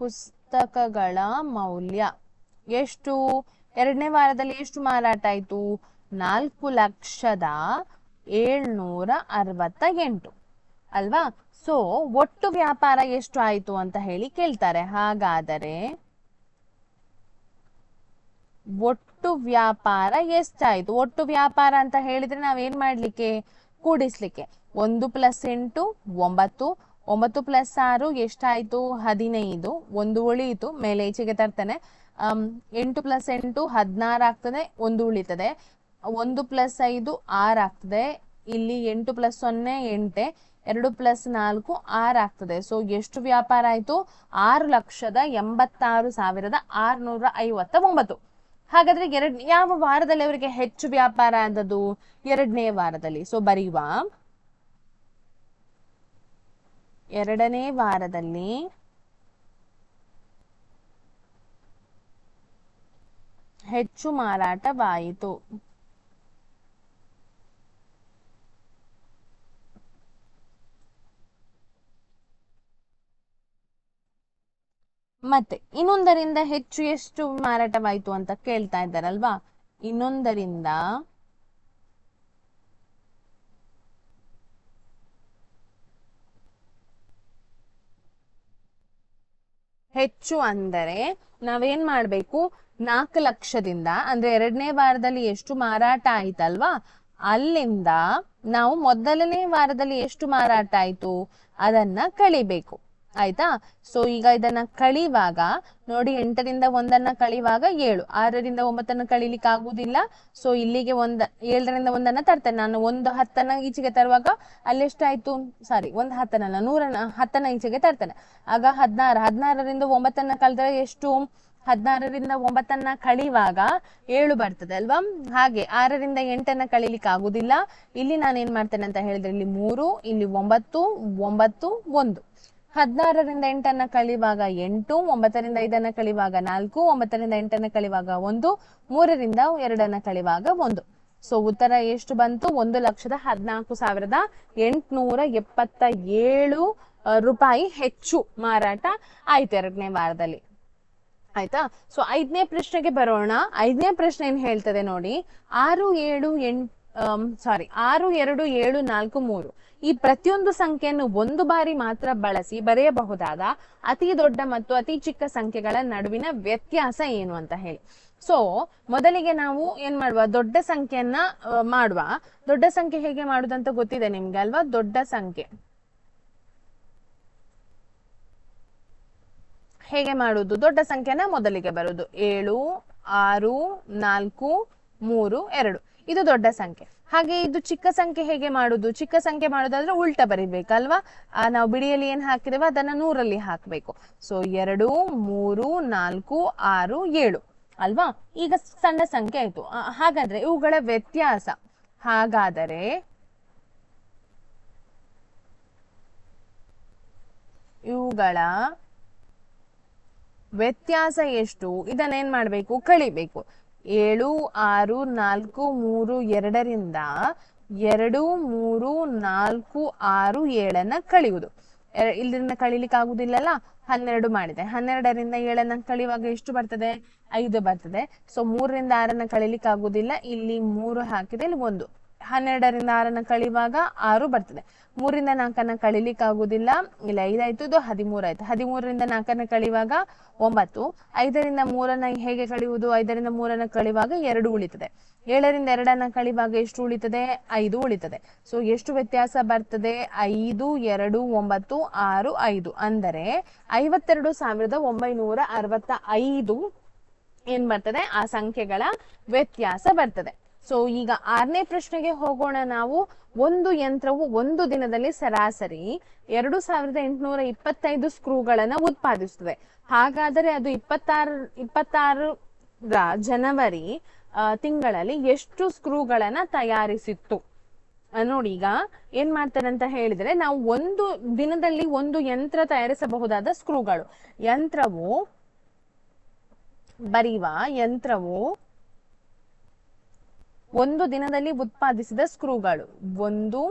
ಪುಸ್ತಕಗಳ ಮೌಲ್ಯ ಎಷ್ಟು? 2ನೇ ವಾರದಲ್ಲಿ ಎಷ್ಟು ಮಾರಾಟ ಆಯ್ತು? 4,768 ಅಲ್ವಾ? ಸೊ ಒಟ್ಟು ವ್ಯಾಪಾರ ಎಷ್ಟು ಆಯ್ತು ಅಂತ ಹೇಳಿ ಕೇಳ್ತಾರೆ. ಹಾಗಾದರೆ ಒಟ್ಟು ವ್ಯಾಪಾರ ಎಷ್ಟಾಯ್ತು? ಒಟ್ಟು ವ್ಯಾಪಾರ ಅಂತ ಹೇಳಿದ್ರೆ ನಾವೇನ್ ಮಾಡ್ಲಿಕ್ಕೆ? ಕೂಡಿಸ್ಲಿಕ್ಕೆ. 1 + 8 9, 9 + 6 ಎಷ್ಟಾಯ್ತು? 15. 1 ಉಳಿಯಿತು, ಮೇಲೆ ಈಚೆಗೆ ತರ್ತೇನೆ. 8 + 8 16 ಆಗ್ತದೆ, 1 ಉಳಿತದೆ. 1 + 5 6 ಆಗ್ತದೆ. ಇಲ್ಲಿ 8 + 0 8, 2 + 4 6 ಆಗ್ತದೆ. ಸೊ ಎಷ್ಟು ವ್ಯಾಪಾರ ಆಯ್ತು? 6,86,659. ಹಾಗಾದ್ರೆ ಯಾವ ವಾರದಲ್ಲಿ ಅವರಿಗೆ ಹೆಚ್ಚು ವ್ಯಾಪಾರ ಆದದ್ದು? 2ನೇ ವಾರದಲ್ಲಿ. ಸೊ ಬರೆಯುವ. 2ನೇ ವಾರದಲ್ಲಿ ಹೆಚ್ಚು ಮಾರಾಟವಾಯಿತು. ಮತ್ತೆ ಇನ್ನೊಂದರಿಂದ ಹೆಚ್ಚು ಎಷ್ಟು ಮಾರಾಟವಾಯಿತು ಅಂತ ಕೇಳ್ತಾ ಇದ್ದಾರಲ್ವಾ? ಇನ್ನೊಂದರಿಂದ ಹೆಚ್ಚು ಅಂದರೆ ನಾವೇನ್ ಮಾಡ್ಬೇಕು, 4 ಲಕ್ಷದಿಂದ ಅಂದ್ರೆ 2ನೇ ವಾರದಲ್ಲಿ ಎಷ್ಟು ಮಾರಾಟ ಆಯ್ತಲ್ವಾ, ಅಲ್ಲಿಂದ ನಾವು ಮೊದಲನೇ ವಾರದಲ್ಲಿ ಎಷ್ಟು ಮಾರಾಟ ಆಯ್ತು ಅದನ್ನ ಕಳಿಬೇಕು. ಆಯ್ತಾ? ಸೊ ಈಗ ಇದನ್ನ ಕಳಿವಾಗ ನೋಡಿ, 8ರಿಂದ 1 ಕಳಿವಾಗ 7, 6ರಿಂದ 9 ಕಳಿಲಿಕ್ಕೆ ಆಗುದಿಲ್ಲ. ಸೊ ಇಲ್ಲಿಗೆ 7ರಿಂದ 1 ತರ್ತೇನೆ ನಾನು. 10 ಈಚೆಗೆ ತರುವಾಗ ಅಲ್ಲೆಷ್ಟಾಯ್ತು, ಸಾರಿ 10 10 ಈಚೆಗೆ ತರ್ತೇನೆ. ಆಗ 16ರಿಂದ 9 ಕಳೆದ್ರೆ ಎಷ್ಟು, 16ರಿಂದ 9 ಕಳಿವಾಗ 7 ಬರ್ತದೆ ಅಲ್ವಾ. ಹಾಗೆ 6ರಿಂದ 8 ಕಳಿಲಿಕ್ಕೆ ಆಗುದಿಲ್ಲ. ಇಲ್ಲಿ ನಾನೇನ್ ಮಾಡ್ತೇನೆ ಅಂತ ಹೇಳಿದ್ರೆ, ಇಲ್ಲಿ 3, ಇಲ್ಲಿ 9, 9, 1. 16ರಿಂದ 8 ಕಳಿವಾಗ 8, 9ರಿಂದ 5 ಕಳಿವಾಗ 4, 9ರಿಂದ 8 ಕಳಿವಾಗ 1, 3ರಿಂದ 2 ಕಳಿವಾಗ 1. ಸೊ ಉತ್ತರ ಎಷ್ಟು ಬಂತು, 1,14,877 ರೂಪಾಯಿ ಹೆಚ್ಚು ಮಾರಾಟ ಆಯ್ತು 2ನೇ ವಾರದಲ್ಲಿ. ಆಯ್ತಾ? ಸೊ 5ನೇ ಪ್ರಶ್ನೆಗೆ ಬರೋಣ. 5ನೇ ಪ್ರಶ್ನೆ ಏನ್ ಹೇಳ್ತದೆ ನೋಡಿ, 6, 2, 7, 4, 3 ಈ ಪ್ರತಿಯೊಂದು ಸಂಖ್ಯೆಯನ್ನು ಒಂದು ಬಾರಿ ಮಾತ್ರ ಬಳಸಿ ಬರೆಯಬಹುದಾದ ಅತಿ ದೊಡ್ಡ ಮತ್ತು ಅತಿ ಚಿಕ್ಕ ಸಂಖ್ಯೆಗಳ ನಡುವಿನ ವ್ಯತ್ಯಾಸ ಏನು ಅಂತ ಹೇಳಿ. ಸೊ ಮೊದಲಿಗೆ ನಾವು ಏನ್ ಮಾಡುವ, ದೊಡ್ಡ ಸಂಖ್ಯೆಯನ್ನ ಮಾಡುವ. ದೊಡ್ಡ ಸಂಖ್ಯೆ ಹೇಗೆ ಮಾಡುದಂತ ಗೊತ್ತಿದೆ ನಿಮ್ಗೆ ಅಲ್ವಾ. ದೊಡ್ಡ ಸಂಖ್ಯೆ ಹೇಗೆ ಮಾಡುದು, ದೊಡ್ಡ ಸಂಖ್ಯೆನ ಮೊದಲಿಗೆ ಬರುದು 7, 6, 4, 3, 2 ಇದು ದೊಡ್ಡ ಸಂಖ್ಯೆ. ಹಾಗೆ ಇದು ಚಿಕ್ಕ ಸಂಖ್ಯೆ ಹೇಗೆ ಮಾಡುದು, ಚಿಕ್ಕ ಸಂಖ್ಯೆ ಮಾಡುದಾದ್ರೆ ಉಲ್ಟ ಬರಿಬೇಕಲ್ವಾ. ನಾವು ಬಿಡಿಯಲ್ಲಿ ಏನ್ ಹಾಕಿದೇವ ಅದನ್ನ 100ರಲ್ಲಿ ಹಾಕ್ಬೇಕು. ಸೊ 2, 3, 4, 6, 7 ಅಲ್ವಾ. ಈಗ ಸಣ್ಣ ಸಂಖ್ಯೆ ಆಯ್ತು. ಹಾಗಾದ್ರೆ ಇವುಗಳ ವ್ಯತ್ಯಾಸ, ಇವುಗಳ ವ್ಯತ್ಯಾಸ ಎಷ್ಟು, ಇದನ್ನೇನ್ ಮಾಡ್ಬೇಕು, ಕಳಿಬೇಕು. 7, 6, 4, 3, 2ರಿಂದ 2, 3, 4, 6, 7 ಕಳಿಯುವುದು. ಇಲ್ಲಿಂದ ಕಳಿಲಿಕ್ಕೆ ಆಗುದಿಲ್ಲಲ್ಲ, 12 ಮಾಡಿದೆ. 12ರಿಂದ 7 ಕಳಿಯುವಾಗ ಎಷ್ಟು ಬರ್ತದೆ, 5 ಬರ್ತದೆ. ಸೊ 3ರಿಂದ 6 ಕಳಿಲಿಕ್ಕೆ ಆಗುದಿಲ್ಲ, ಇಲ್ಲಿ 3 ಹಾಕಿದೆ, ಇಲ್ಲಿ 1. 12ರಿಂದ 6 ಕಳಿಯುವಾಗ 6 ಬರ್ತದೆ. 3ರಿಂದ 4 ಕಳಿಲಿಕ್ಕೆ ಆಗುದಿಲ್ಲ, ಇಲ್ಲಿ 5 ಆಯ್ತು, ಇದು 13 ಆಯ್ತು. 13ರಿಂದ 4 ಕಳಿಯುವಾಗ 9. 5ರಿಂದ 3 ಹೇಗೆ ಕಳಿಯುವುದು, 5ರಿಂದ 3 ಕಳಿಯುವಾಗ 2 ಉಳಿತದೆ. 7ರಿಂದ 2 ಕಳಿಯುವಾಗ ಎಷ್ಟು ಉಳಿತದೆ, 5 ಉಳಿತದೆ. ಸೊ ಎಷ್ಟು ವ್ಯತ್ಯಾಸ ಬರ್ತದೆ, 5, 2, 9, 6, 5 ಅಂದರೆ 52,965 ಏನ್ ಬರ್ತದೆ, ಆ ಸಂಖ್ಯೆಗಳ ವ್ಯತ್ಯಾಸ ಬರ್ತದೆ. ಸೊ ಈಗ 6ನೇ ಪ್ರಶ್ನೆಗೆ ಹೋಗೋಣ ನಾವು. ಒಂದು ಯಂತ್ರವು ಒಂದು ದಿನದಲ್ಲಿ ಸರಾಸರಿ 2,825 ಸ್ಕ್ರೂಗಳನ್ನ ಉತ್ಪಾದಿಸುತ್ತದೆ. ಹಾಗಾದರೆ ಅದು 26 ಜನವರಿ ತಿಂಗಳಲ್ಲಿ ಎಷ್ಟು ಸ್ಕ್ರೂಗಳನ್ನ ತಯಾರಿಸಿತ್ತು ನೋಡಿ. ಈಗ ಏನ್ ಮಾಡ್ತಾರೆ ಅಂತ ಹೇಳಿದ್ರೆ, ನಾವು ಒಂದು ದಿನದಲ್ಲಿ ಒಂದು ಯಂತ್ರ ತಯಾರಿಸಬಹುದಾದ ಸ್ಕ್ರೂಗಳು, ಯಂತ್ರವು ಒಂದು ದಿನದಲ್ಲಿ ಉತ್ಪಾದಿಸಿದ ಸ್ಕ್ರೂಗಳು, ಒಂದು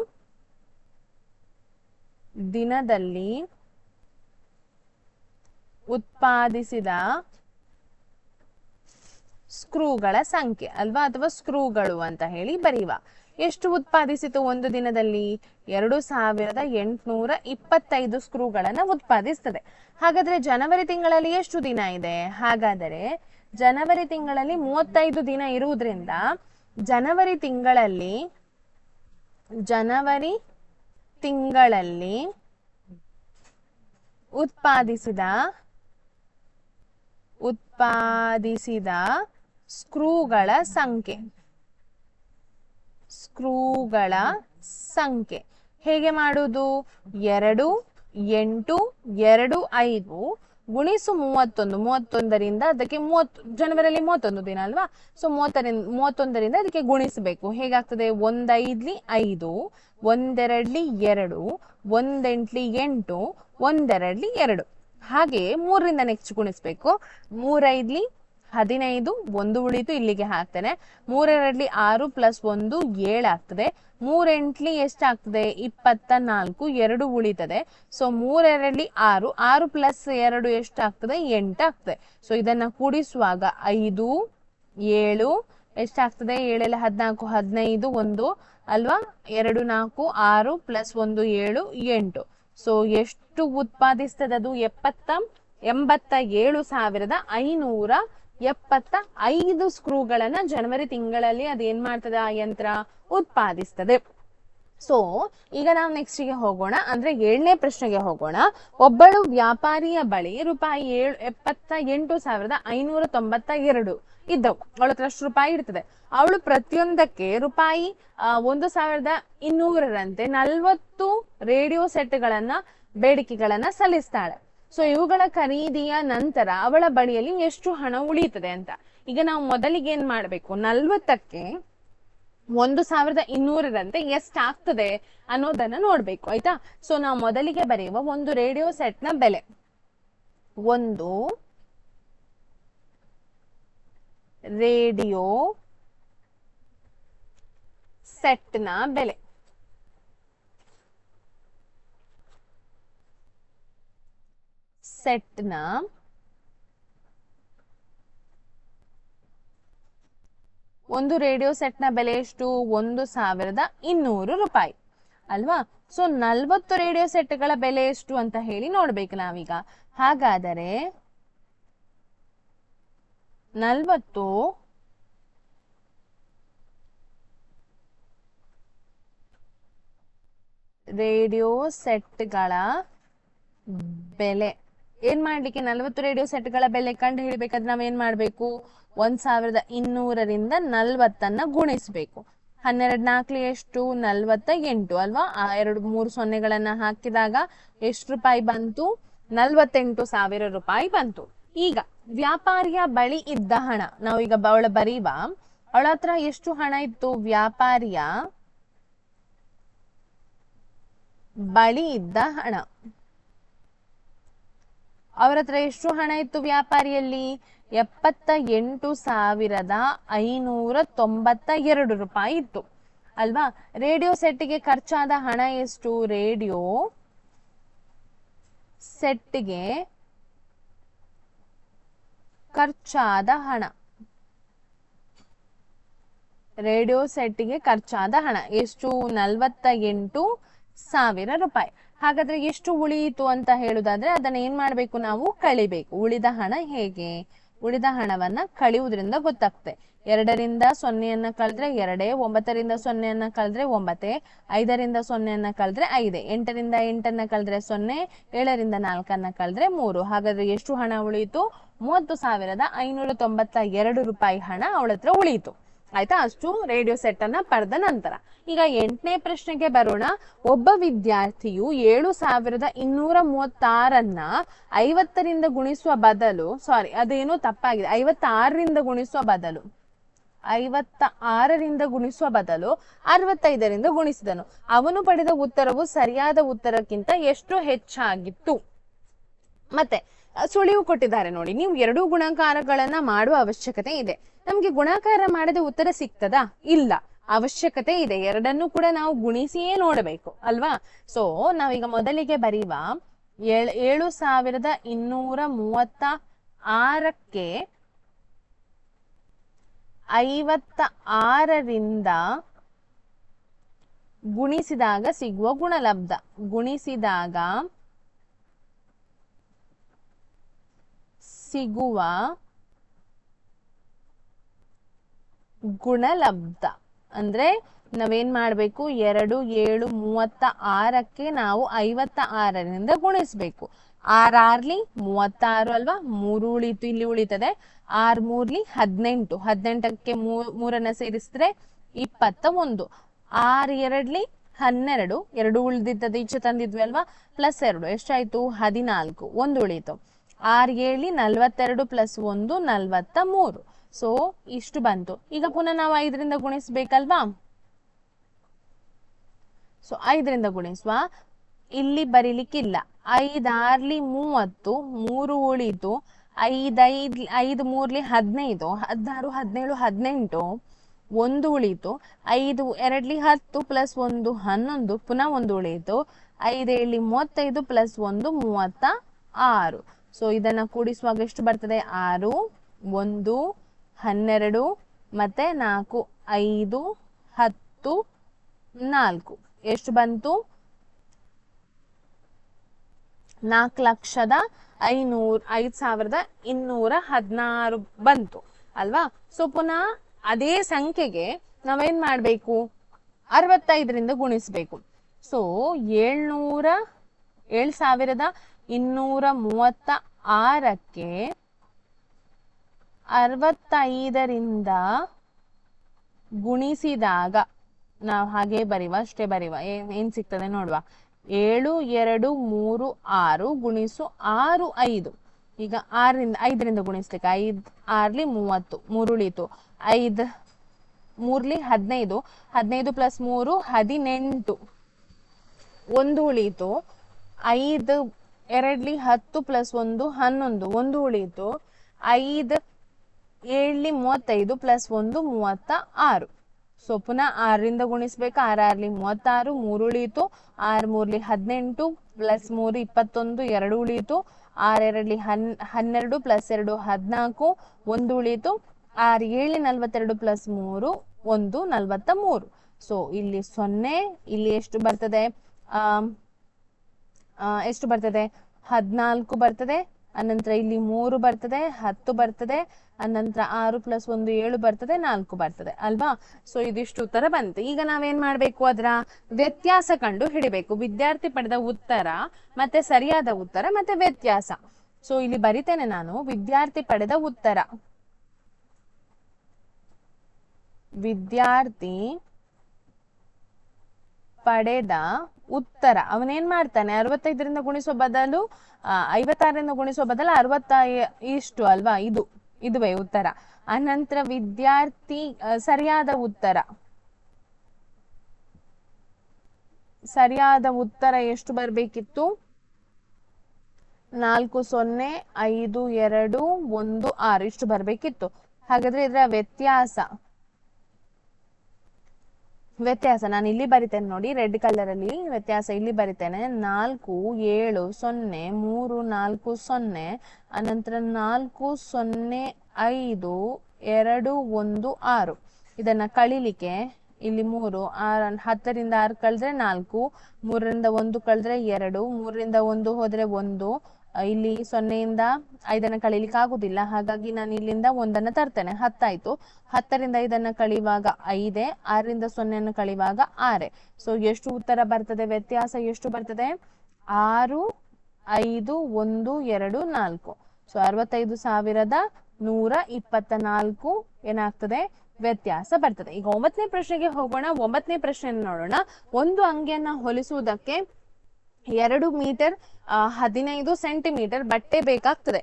ದಿನದಲ್ಲಿ ಉತ್ಪಾದಿಸಿದ ಸ್ಕ್ರೂಗಳ ಸಂಖ್ಯೆ ಅಲ್ವಾ, ಅಥವಾ ಸ್ಕ್ರೂಗಳು ಅಂತ ಹೇಳಿ ಬರೆಯುವ. ಎಷ್ಟು ಉತ್ಪಾದಿಸಿತು ಒಂದು ದಿನದಲ್ಲಿ, 2,825 ಸ್ಕ್ರೂಗಳನ್ನ ಉತ್ಪಾದಿಸ್ತದೆ. ಹಾಗಾದ್ರೆ ಜನವರಿ ತಿಂಗಳಲ್ಲಿ ಎಷ್ಟು ದಿನ ಇದೆ, ಹಾಗಾದರೆ ಜನವರಿ ತಿಂಗಳಲ್ಲಿ 35 ದಿನ ಇರುವುದರಿಂದ ಜನವರಿ ತಿಂಗಳಲ್ಲಿ ಉತ್ಪಾದಿಸಿದ ಸ್ಕ್ರೂಗಳ ಸಂಖ್ಯೆ ಹೇಗೆ ಮಾಡುವುದು, 2, 8, 2, 5 ಗುಣಿಸು 31ರಿಂದ ಅದಕ್ಕೆ ಜನವರಿಯಲ್ಲಿ 31 ದಿನ ಅಲ್ವಾ. ಸೊ 31ರಿಂದ ಅದಕ್ಕೆ ಗುಣಿಸಬೇಕು. ಹೇಗಾಗ್ತದೆ, 1 5 5, 1 2 2, 1 8 8, 1 2 2. ಹಾಗೆ 3ರಿಂದ ನೆಕ್ಸ್ಟ್ ಗುಣಿಸ್ಬೇಕು. 3 5 15, 1 ಉಳಿತು, ಇಲ್ಲಿಗೆ ಹಾಕ್ತೇನೆ. 3 2 6 + 1 7 ಆಗ್ತದೆ. 3 8 ಎಷ್ಟಾಗ್ತದೆ, 24, 2 ಉಳಿತದೆ. ಸೊ 3 2 6, 6 + 2 ಎಷ್ಟಾಗ್ತದೆ, 8 ಆಗ್ತದೆ. ಸೊ ಇದನ್ನ ಕೂಡಿಸುವಾಗ 5 7 ಎಷ್ಟಾಗ್ತದೆ, 7 14, 15, 1 ಅಲ್ವಾ. 2 4 6 + 1 7 8. ಸೊ ಎಷ್ಟು ಉತ್ಪಾದಿಸ್ತದೆ ಅದು, 87,575 ಸ್ಕ್ರೂಗಳನ್ನ ಜನವರಿ ತಿಂಗಳಲ್ಲಿ ಅದೇನ್ ಮಾಡ್ತದೆ ಆ ಯಂತ್ರ ಉತ್ಪಾದಿಸ್ತದೆ. ಸೊ ಈಗ ನಾವು ನೆಕ್ಸ್ಟ್ಗೆ ಹೋಗೋಣ, ಅಂದ್ರೆ 7ನೇ ಪ್ರಶ್ನೆಗೆ ಹೋಗೋಣ. ಒಬ್ಬಳು ವ್ಯಾಪಾರಿಯ ಬಳಿ ರೂಪಾಯಿ 78,592 ಇದ್ದವು. ಅವಳ ಹತ್ರ ಅಷ್ಟು ರೂಪಾಯಿ ಇರ್ತದೆ. ಅವಳು ಪ್ರತಿಯೊಂದಕ್ಕೆ ರೂಪಾಯಿ 1,200ರಂತೆ 40 ರೇಡಿಯೋ ಸೆಟ್ಗಳನ್ನ ಬೇಡಿಕೆಗಳನ್ನ ಸಲ್ಲಿಸ್ತಾಳೆ. ಸೊ ಇವುಗಳ ಖರೀದಿಯ ನಂತರ ಅವಳ ಬಳಿಯಲ್ಲಿ ಎಷ್ಟು ಹಣ ಉಳಿಯುತ್ತದೆ ಅಂತ. ಈಗ ನಾವು ಮೊದಲಿಗೆ ಏನ್ ಮಾಡ್ಬೇಕು, 40ಕ್ಕೆ 1,200ರಂತೆ ಎಷ್ಟಾಗ್ತದೆ ಅನ್ನೋದನ್ನ ನೋಡ್ಬೇಕು, ಆಯ್ತಾ. ಸೊ ನಾವು ಮೊದಲಿಗೆ ಬರೆಯುವ ಒಂದು ರೇಡಿಯೋ ಸೆಟ್ ನ ಬೆಲೆ, ಒಂದು ರೇಡಿಯೋ ಸೆಟ್ ನ ಬೆಲೆ ಒಂದು ರೇಡಿಯೋ ಸೆಟ್ ನ ಬೆಲೆ ಎಷ್ಟು, 1,200 ರೂಪಾಯಿ ಅಲ್ವಾ. ಸೊ 40 ರೇಡಿಯೋ ಸೆಟ್ಗಳ ಬೆಲೆ ಎಷ್ಟು ಅಂತ ಹೇಳಿ ನೋಡ್ಬೇಕು ನಾವೀಗ. ಹಾಗಾದರೆ 40 ರೇಡಿಯೋ ಸೆಟ್ಗಳ ಬೆಲೆ ಏನ್ ಮಾಡ್ಲಿಕ್ಕೆ, 40 ರೇಡಿಯೋ ಸೆಟ್ಗಳ ಬೆಲೆ ಕಂಡು ಹಿಡಿಬೇಕಾದ್ರೆ ನಾವೇನ್ ಮಾಡ್ಬೇಕು, 1,200ರಿಂದ 40 ಗುಣಿಸ್ಬೇಕು. 12 4 ಎಷ್ಟು, 48 ಅಲ್ವಾ. 2 3 ಸೊನ್ನೆಗಳನ್ನ ಹಾಕಿದಾಗ ಎಷ್ಟು ರೂಪಾಯಿ ಬಂತು, 48,000 ರೂಪಾಯಿ ಬಂತು. ಈಗ ವ್ಯಾಪಾರಿಯ ಬಳಿ ಇದ್ದ ಹಣ ನಾವೀಗ ಅವಳ ಬರೀವ. ಅವಳ ಹತ್ರ ಎಷ್ಟು ಹಣ ಇತ್ತು, ವ್ಯಾಪಾರಿಯ ಬಳಿ ಇದ್ದ ಹಣ, ಅವರ ಹತ್ರ ಎಷ್ಟು ಹಣ ಇತ್ತು ವ್ಯಾಪಾರಿಯಲ್ಲಿ, 78,592 ರೂಪಾಯಿ ಇತ್ತು ಅಲ್ವಾ. ರೇಡಿಯೋ ಸೆಟ್ಗೆ ಖರ್ಚಾದ ಹಣ ಎಷ್ಟು, ರೇಡಿಯೋ ಸೆಟ್ಗೆ ಖರ್ಚಾದ ಹಣ ಎಷ್ಟು, 48,000 ರೂಪಾಯಿ. ಹಾಗಾದ್ರೆ ಎಷ್ಟು ಉಳಿಯಿತು ಅಂತ ಹೇಳುದಾದ್ರೆ ಅದನ್ನ ಏನ್ ಮಾಡ್ಬೇಕು, ನಾವು ಕಳಿಬೇಕು. ಉಳಿದ ಹಣ ಹೇಗೆ, ಉಳಿದ ಹಣವನ್ನ ಕಳಿಯುವುದರಿಂದ ಗೊತ್ತಾಗ್ತದೆ. 2ರಿಂದ 0ಯನ್ನ ಕಳೆದ್ರೆ 2, 9ರಿಂದ 0ಯನ್ನ ಕಳೆದ್ರೆ 9, 5ರಿಂದ 0ಯನ್ನ ಕಳೆದ್ರೆ 5, 8ರಿಂದ 8ನ್ನ ಕಳೆದ್ರೆ 0, 7ರಿಂದ 4ನ್ನ ಕಳೆದ್ರೆ 3. ಹಾಗಾದ್ರೆ ಎಷ್ಟು ಹಣ ಉಳಿಯಿತು, 30,592 ರೂಪಾಯಿ ಹಣ ಅವಳ ಹತ್ರ ಉಳಿಯಿತು, ಆಯ್ತಾ. ಅಷ್ಟು ರೇಡಿಯೋ ಸೆಟ್ ಅನ್ನ ಪಡೆದ ನಂತರ ಈಗ 8ನೇ ಪ್ರಶ್ನೆಗೆ ಬರೋಣ. ಒಬ್ಬ ವಿದ್ಯಾರ್ಥಿಯು 7,236ನ್ನ 50ರಿಂದ ಗುಣಿಸುವ ಬದಲು, ಅದೇನೋ ತಪ್ಪಾಗಿದೆ, 56ರಿಂದ ಗುಣಿಸುವ ಬದಲು 65ರಿಂದ ಗುಣಿಸಿದನು. ಅವನು ಪಡೆದ ಉತ್ತರವು ಸರಿಯಾದ ಉತ್ತರಕ್ಕಿಂತ ಎಷ್ಟು ಹೆಚ್ಚಾಗಿತ್ತು. ಮತ್ತೆ ಸುಳಿವು ಕೊಟ್ಟಿದ್ದಾರೆ ನೋಡಿ. ನೀವು 2 ಗುಣಾಕಾರಗಳನ್ನ ಮಾಡುವ ಅವಶ್ಯಕತೆ ಇದೆ. ನಮ್ಗೆ ಗುಣಾಕಾರ ಮಾಡದೆ ಉತ್ತರ ಸಿಗ್ತದಾ, ಇಲ್ಲ, ಅವಶ್ಯಕತೆ ಇದೆ. 2ನ್ನು ಕೂಡ ನಾವು ಗುಣಿಸಿಯೇ ನೋಡಬೇಕು ಅಲ್ವಾ. ಸೊ ನಾವೀಗ ಮೊದಲಿಗೆ ಬರೀವ 7,236ಕ್ಕೆ 56ರಿಂದ ಗುಣಿಸಿದಾಗ ಸಿಗುವ ಗುಣಲಬ್ಧ, ಅಂದ್ರೆ ನಾವೇನ್ ಮಾಡ್ಬೇಕು, 2 7 36ಕ್ಕೆ ನಾವು 56ರಿಂದ ಗುಣಿಸ್ಬೇಕು. 6 6ಲಿ 36 ಅಲ್ವಾ, 3 ಉಳಿತು, ಇಲ್ಲಿ ಉಳಿತದೆ. 6 3ಲಿ 18, 18ಕ್ಕೆ 3ನ್ನ ಸೇರಿಸಿದ್ರೆ 21. 6 2ಲಿ 12, 2 ಉಳಿದಿದ್ದದು ಈಚೆ ತಂದಿದ್ವಿ ಅಲ್ವಾ, +2 ಎಷ್ಟಾಯ್ತು, 14, 1 ಉಳಿತು. 6 7ಲಿ 42 +1 43. ಸೊ ಇಷ್ಟು ಬಂತು. ಈಗ ಪುನಃ ನಾವು 5ರಿಂದ ಗುಣಿಸ್ಬೇಕಲ್ವಾ. ಸೊ 5ರಿಂದ ಗುಣಿಸುವ, ಇಲ್ಲಿ ಬರೀಲಿಕ್ಕಿಲ್ಲ. 5 6ಲಿ 30, 3 ಉಳಿತು. 5 3ಲಿ 15, 16 17 18, 1 ಉಳಿತು. 5 2ಲಿ 10 +1 11, ಪುನಃ 1 ಉಳಿಯಿತು. 5 7ಲಿ 35 +1 36. ಸೊ ಇದನ್ನ ಕೂಡಿಸುವಾಗ ಎಷ್ಟು ಬರ್ತದೆ, 6 1 12 ಮತ್ತೆ 4 5 10 4 ಎಷ್ಟು ಬಂತು, 4,50,000 5216 ಬಂತು ಅಲ್ವಾ. ಸೊ ಪುನಃ ಅದೇ ಸಂಖ್ಯೆಗೆ ನಾವೇನ್ ಮಾಡ್ಬೇಕು, 65ರಿಂದ ಗುಣಿಸ್ಬೇಕು. ಸೊ 7236ಕ್ಕೆ 65ರಿಂದ ಗುಣಿಸಿದಾಗ ನಾವು ಹಾಗೆ ಬರೀವ, ಅಷ್ಟೇ ಬರೀವ, ಏನ್ ಸಿಗ್ತದೆ ನೋಡುವ. 7 2 3 6 ಗುಣಿಸು 6 5. ಈಗ 5ರಿಂದ ಗುಣಿಸ್ಲಿಕ್ಕೆ 5 6ಲಿ 30, 3 ಉಳಿತು. 5 3ಲಿ 15, 15 + 3 18, 1 ಉಳಿತು. 5 2ಲಿ 10 + 1 11, 1 ಉಳಿತು. 5 7ಲಿ 35 + 1 36. ಸೊ ಪುನಃ 6ರಿಂದ ಗುಣಿಸ್ಬೇಕು. 6 6ಲಿ 36, 3 ಉಳಿಯಿತು. 6 3ಲಿ 18 + 3 21, 2 ಉಳಿಯಿತು. 6 2ಲಿ 12 + 2 14, 1 ಉಳಿಯಿತು. 6 7ಲಿ 42 + 3 1 43. ಸೊ ಇಲ್ಲಿ 0, ಇಲ್ಲಿ ಎಷ್ಟು ಬರ್ತದೆ, ಎಷ್ಟು ಬರ್ತದೆ, 14 ಬರ್ತದೆ. ಅನಂತರ ಇಲ್ಲಿ 3 ಬರ್ತದೆ, 10 ಬರ್ತದೆ. ಅನಂತರ 6 + 1 7 ಬರ್ತದೆ, 4 ಬರ್ತದೆ ಅಲ್ವಾ. ಸೊ ಇದಿಷ್ಟು ಉತ್ತರ ಬಂತು. ಈಗ ನಾವೇನ್ ಮಾಡ್ಬೇಕು, ಅದರ ವ್ಯತ್ಯಾಸ ಕಂಡು ಹಿಡಿಬೇಕು. ವಿದ್ಯಾರ್ಥಿ ಪಡೆದ ಉತ್ತರ ಮತ್ತೆ ಸರಿಯಾದ ಉತ್ತರ ಮತ್ತೆ ವ್ಯತ್ಯಾಸ. ಸೊ ಇಲ್ಲಿ ಬರಿತೇನೆ ನಾನು, ವಿದ್ಯಾರ್ಥಿ ಪಡೆದ ಉತ್ತರ. ವಿದ್ಯಾರ್ಥಿ ಪಡೆದ ಉತ್ತರ ಅವನೇನ್ ಮಾಡ್ತಾನೆ, 65ರಿಂದ ಗುಣಿಸೋ ಬದಲು 56ರಿಂದ ಗುಣಿಸೋ ಬದಲು 60 ಅಲ್ವಾ, ಇದುವೇ ಉತ್ತರ. ಅನಂತರ ವಿದ್ಯಾರ್ಥಿ ಸರಿಯಾದ ಉತ್ತರ ಎಷ್ಟು ಬರ್ಬೇಕಿತ್ತು, 4 0 5 2 1 6 ಇಷ್ಟು ಬರ್ಬೇಕಿತ್ತು. ಹಾಗಾದ್ರೆ ಇದರ ವ್ಯತ್ಯಾಸ ನಾನು ಇಲ್ಲಿ ಬರಿತೇನೆ ನೋಡಿ, ರೆಡ್ ಕಲರ್ ಅಲ್ಲಿ ವ್ಯತ್ಯಾಸ ಇಲ್ಲಿ ಬರಿತೇನೆ. 4 7 0 3 4 0, ಅನಂತರ 4 0 5 2 1 6. ಇದನ್ನ ಕಳಿಲಿಕ್ಕೆ ಇಲ್ಲಿ 3 10ರಿಂದ 6 ಕಳೆದ್ರೆ 4, 3ರಿಂದ 1 ಕಳೆದ್ರೆ 2, 3ರಿಂದ 1 ಹೋದ್ರೆ 1. ಇಲ್ಲಿ 0ಯಿಂದ 5 ಕಳೀಲಿಕ್ಕೆ ಆಗುದಿಲ್ಲ, ಹಾಗಾಗಿ ನಾನು ಇಲ್ಲಿಂದ 1 ತರ್ತೇನೆ. 10 ಆಯ್ತು. 10ರಿಂದ 5 ಕಳೆಯುವಾಗ 5, 6ರಿಂದ 0 ಕಳೆಯುವಾಗ 6. ಸೊ ಎಷ್ಟು ಉತ್ತರ ಬರ್ತದೆ, ವ್ಯತ್ಯಾಸ ಎಷ್ಟು ಬರ್ತದೆ, 6 5 1 2 4. ಸೊ 65,124 ಏನಾಗ್ತದೆ, ವ್ಯತ್ಯಾಸ ಬರ್ತದೆ. ಈಗ 9ನೇ ಪ್ರಶ್ನೆಗೆ ಹೋಗೋಣ. 9ನೇ ಪ್ರಶ್ನೆ ನೋಡೋಣ. ಒಂದು ಅಂಗಿಯನ್ನ ಹೊಲಿಸುವುದಕ್ಕೆ 2 ಮೀಟರ್ 15 ಸೆಂಟಿಮೀಟರ್ ಬಟ್ಟೆ ಬೇಕಾಗ್ತದೆ.